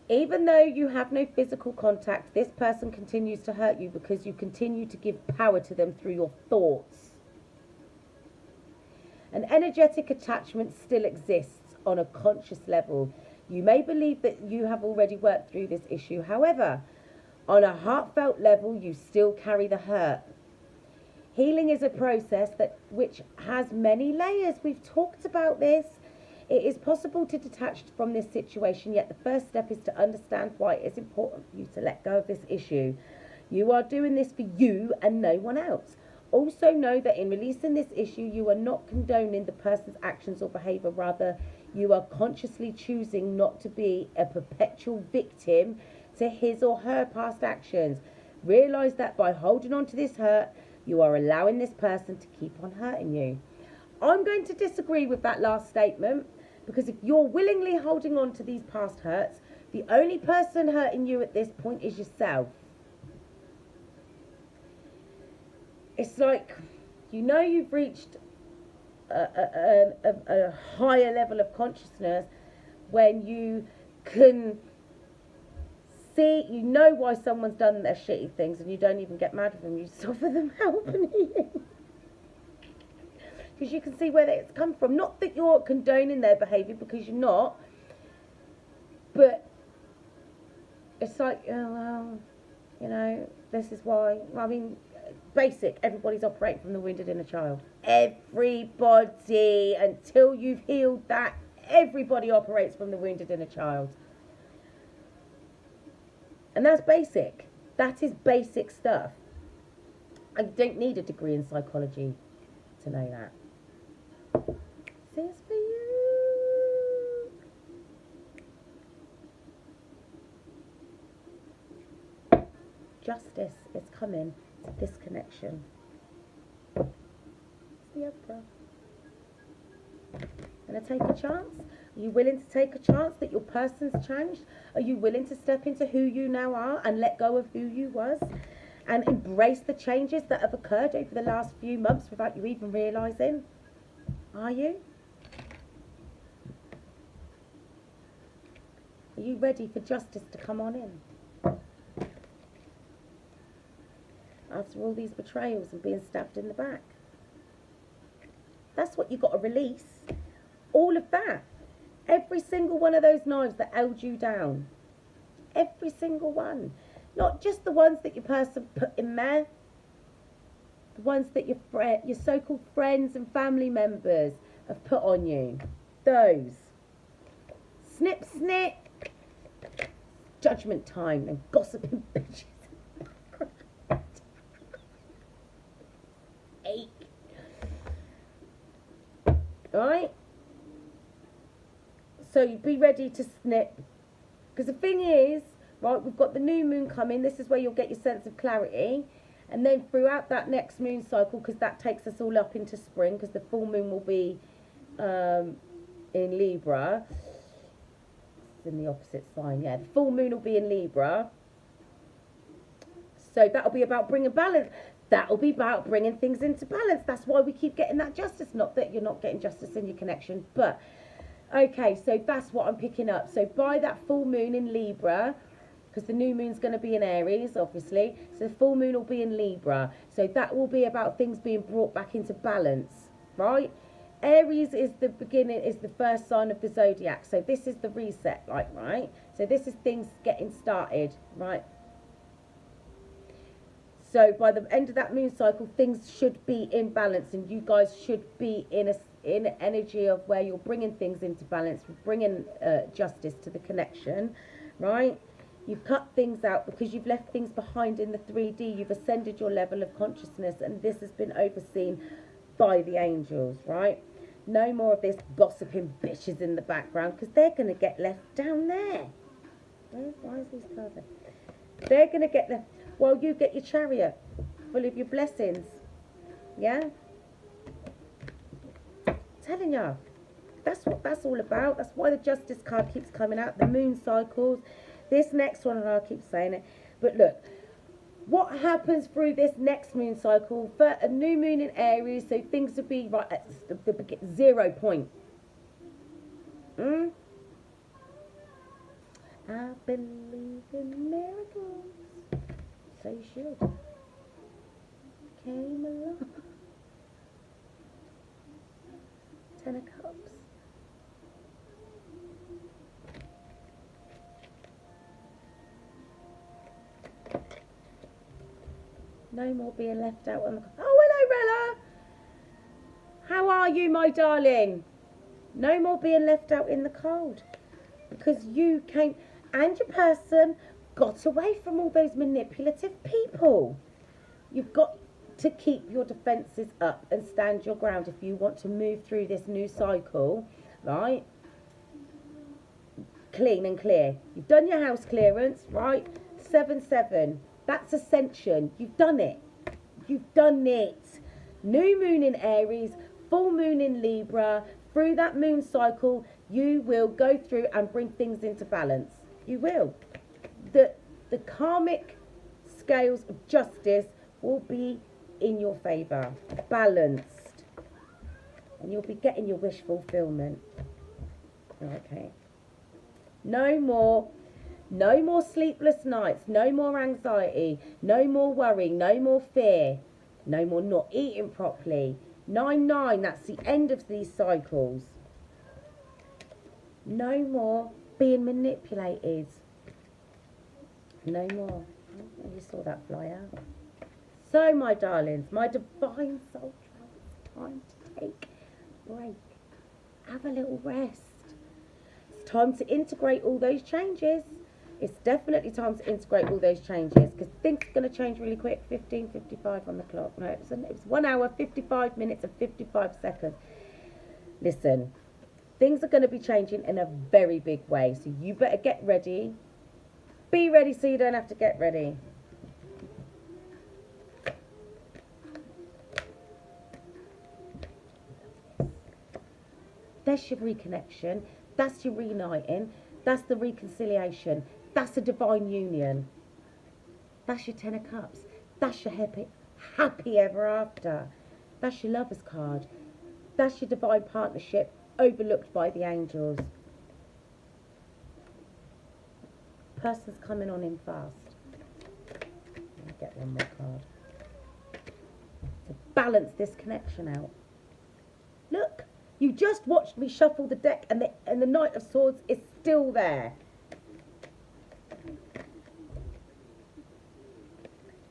Even though you have no physical contact, this person continues to hurt you because you continue to give power to them through your thoughts. An energetic attachment still exists on a conscious level. You may believe that you have already worked through this issue. However, on a heartfelt level, you still carry the hurt. Healing is a process which has many layers. We've talked about this. It is possible to detach from this situation, yet the first step is to understand why it is important for you to let go of this issue. You are doing this for you and no one else. Also know that in releasing this issue, you are not condoning the person's actions or behaviour. Rather, you are consciously choosing not to be a perpetual victim to his or her past actions. Realise that by holding on to this hurt, you are allowing this person to keep on hurting you. I'm going to disagree with that last statement, because if you're willingly holding on to these past hurts, the only person hurting you at this point is yourself. It's like, you know, you've reached a higher level of consciousness when you can see, you know why someone's done their shitty things, and you don't even get mad at them. You suffer them helping you. Because you can see where it's come from. Not that you're condoning their behaviour, because you're not. But it's like, oh, well, you know, this is why. I mean, basic, everybody's operating from the wounded inner child. Everybody, until you've healed that, everybody operates from the wounded inner child. And that's basic. That is basic stuff. I don't need a degree in psychology to know that. This is for you. Justice is coming to this connection. It's the Emperor. Gonna take a chance? Are you willing to take a chance that your person's changed? Are you willing to step into who you now are and let go of who you was? And embrace the changes that have occurred over the last few months without you even realising? Are you? Are you ready for justice to come on in? After all these betrayals and being stabbed in the back. That's what you got to release. All of that. Every single one of those knives that held you down. Every single one. Not just the ones that your person put in there. The ones that your so-called friends and family members have put on you. Those. Snip, snip. Judgment time and gossiping bitches. Alright? So you be ready to snip. Because the thing is, right, we've got the new moon coming. This is where you'll get your sense of clarity. And then throughout that next moon cycle, because that takes us all up into spring, because the full moon will be in Libra. It's in the opposite sign, yeah. The full moon will be in Libra. So that'll be about bringing balance. That'll be about bringing things into balance. That's why we keep getting that justice. Not that you're not getting justice in your connection, but okay, so that's what I'm picking up. So by that full moon in Libra, because the new moon's going to be in Aries, obviously, so the full moon will be in Libra. So that will be about things being brought back into balance, right? Aries is the beginning, is the first sign of the zodiac. So this is the reset, like, right? So this is things getting started, right? So by the end of that moon cycle, things should be in balance, and you guys should be in an energy of where you're bringing things into balance, bringing justice to the connection, right? You've cut things out because you've left things behind in the 3D. You've ascended your level of consciousness, and this has been overseen by the angels, right? No more of this gossiping bitches in the background, because they're going to get left down there. Why is these cards there? They're going to get left while you get your chariot full of your blessings. Yeah? I'm telling you, that's what that's all about. That's why the justice card keeps coming out. The moon cycles. This next one, and I'll keep saying it. But look, what happens through this next moon cycle? For a new moon in Aries, so things will be right at the 0 point. I believe in miracles. So you should. Came along. 10 of Cups. No more being left out on the... Oh, hello, Rella. How are you, my darling? No more being left out in the cold. Because you came... And your person got away from all those manipulative people. You've got to keep your defences up and stand your ground if you want to move through this new cycle, right? Clean and clear. You've done your house clearance, right? 7-7. That's ascension. You've done it. You've done it. New moon in Aries, full moon in Libra. Through that moon cycle, you will go through and bring things into balance. You will. The karmic scales of justice will be in your favour. Balanced. And you'll be getting your wish fulfillment. Okay. No more sleepless nights, no more anxiety, no more worrying, no more fear, no more not eating properly. 9-9, that's the end of these cycles. No more being manipulated. No more. Oh, you saw that fly out. So, my darlings, my divine soul, it's time to take a break. Have a little rest. It's time to integrate all those changes. It's definitely time to integrate all those changes because things are going to change really quick. 15:55 on the clock. No, it was 1 hour, 55 minutes and 55 seconds. Listen, things are going to be changing in a very big way. So you better get ready. Be ready so you don't have to get ready. That's your reconnection. That's your reuniting. That's the reconciliation. That's a divine union. That's your 10 of cups. That's your happy ever after. That's your lover's card. That's your divine partnership overlooked by the angels. Person's coming on in fast. Let me get one more card. To balance this connection out. Look, you just watched me shuffle the deck and the Knight of Swords is still there.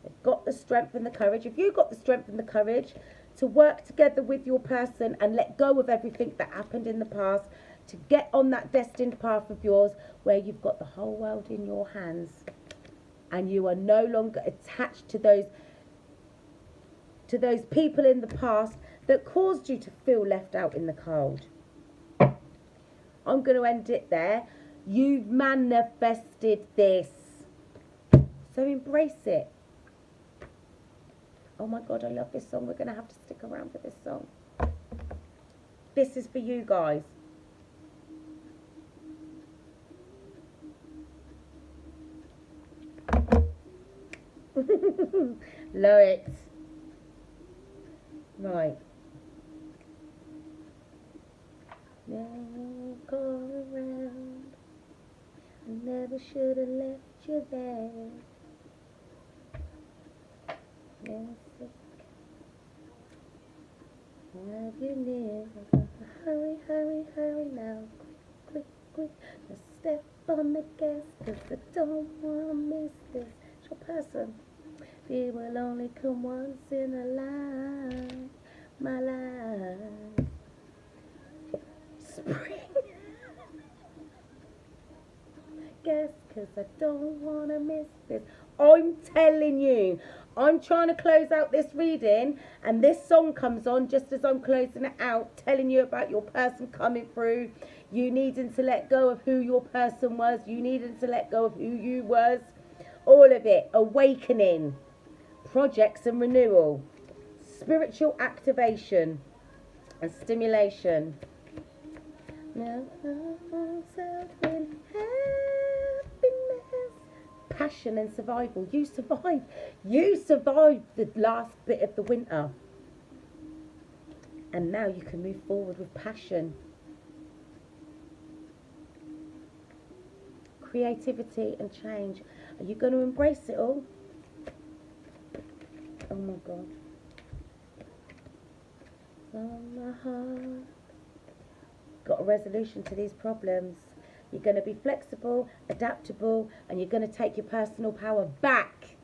They've got the strength and the courage. If you've got the strength and the courage to work together with your person and let go of everything that happened in the past, to get on that destined path of yours where you've got the whole world in your hands and you are no longer attached to those people in the past that caused you to feel left out in the cold. I'm going to end it there. You've manifested this. So embrace it. Oh my God, I love this song. We're going to have to stick around for this song. This is for you guys. Love it. Right. Now go around. I never should have left you there. Yes, have you near? Hurry, hurry, hurry now. Quick, quick, quick. Just step on the gas, 'cause I don't wanna miss this. It's your person. It will only come once in a life, my life. Spring. Guess 'cause I don't wanna miss this. I'm telling you, I'm trying to close out this reading and this song comes on just as I'm closing it out, telling you about your person coming through, you needing to let go of who your person was, you needing to let go of who you was, all of it, awakening, projects and renewal, spiritual activation and stimulation. Now in happiness, passion and survival. You survived. You survived the last bit of the winter. And now you can move forward with passion. Creativity and change. Are you going to embrace it all? Oh my God. From my heart. Got a resolution to these problems. You're going to be flexible, adaptable, and you're going to take your personal power back.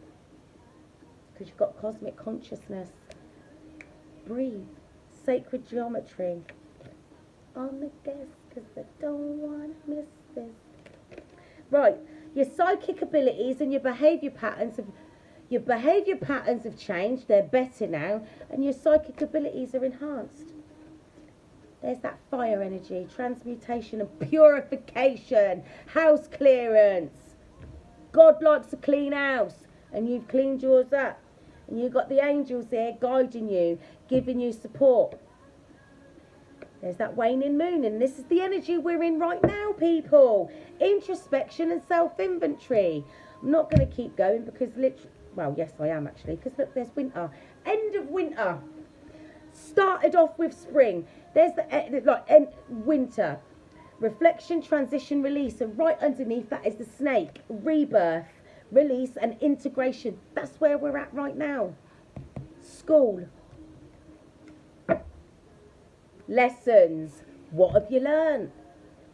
Because you've got cosmic consciousness. Breathe. Sacred geometry. On the desk, because I don't want to miss this. Right. Your psychic abilities and your behaviour patterns have Your behaviour patterns have changed, they're better now, and your psychic abilities are enhanced. There's that fire energy, transmutation and purification, house clearance. God likes a clean house, and you've cleaned yours up. And you've got the angels there guiding you, giving you support. There's that waning moon, and this is the energy we're in right now, people. Introspection and self-inventory. I'm not going to keep going because literally, well, yes, I am actually, because look, there's winter. End of winter. Started off with spring. There's the winter. Reflection, transition, release. And right underneath that is the snake. Rebirth, release, and integration. That's where we're at right now. School. Lessons. What have you learned?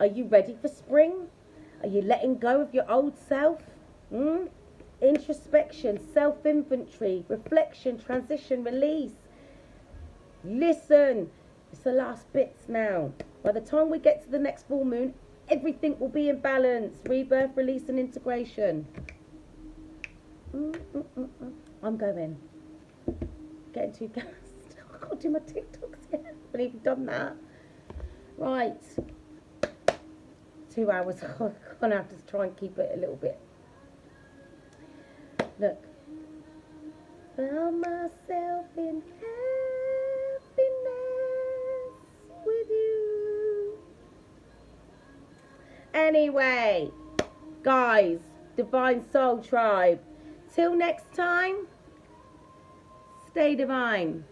Are you ready for spring? Are you letting go of your old self? Introspection, self-inventory, reflection, transition, release. Listen. It's the last bits now. By the time we get to the next full moon, everything will be in balance. Rebirth, release, and integration. I'm going. Getting too gassed. I can't do my TikToks yet. I haven't even done that. Right. 2 hours. I'm going to have to try and keep it a little bit. Look. Found myself in happiness with you. Anyway, guys, Divine Soul Tribe. Till next time, stay divine.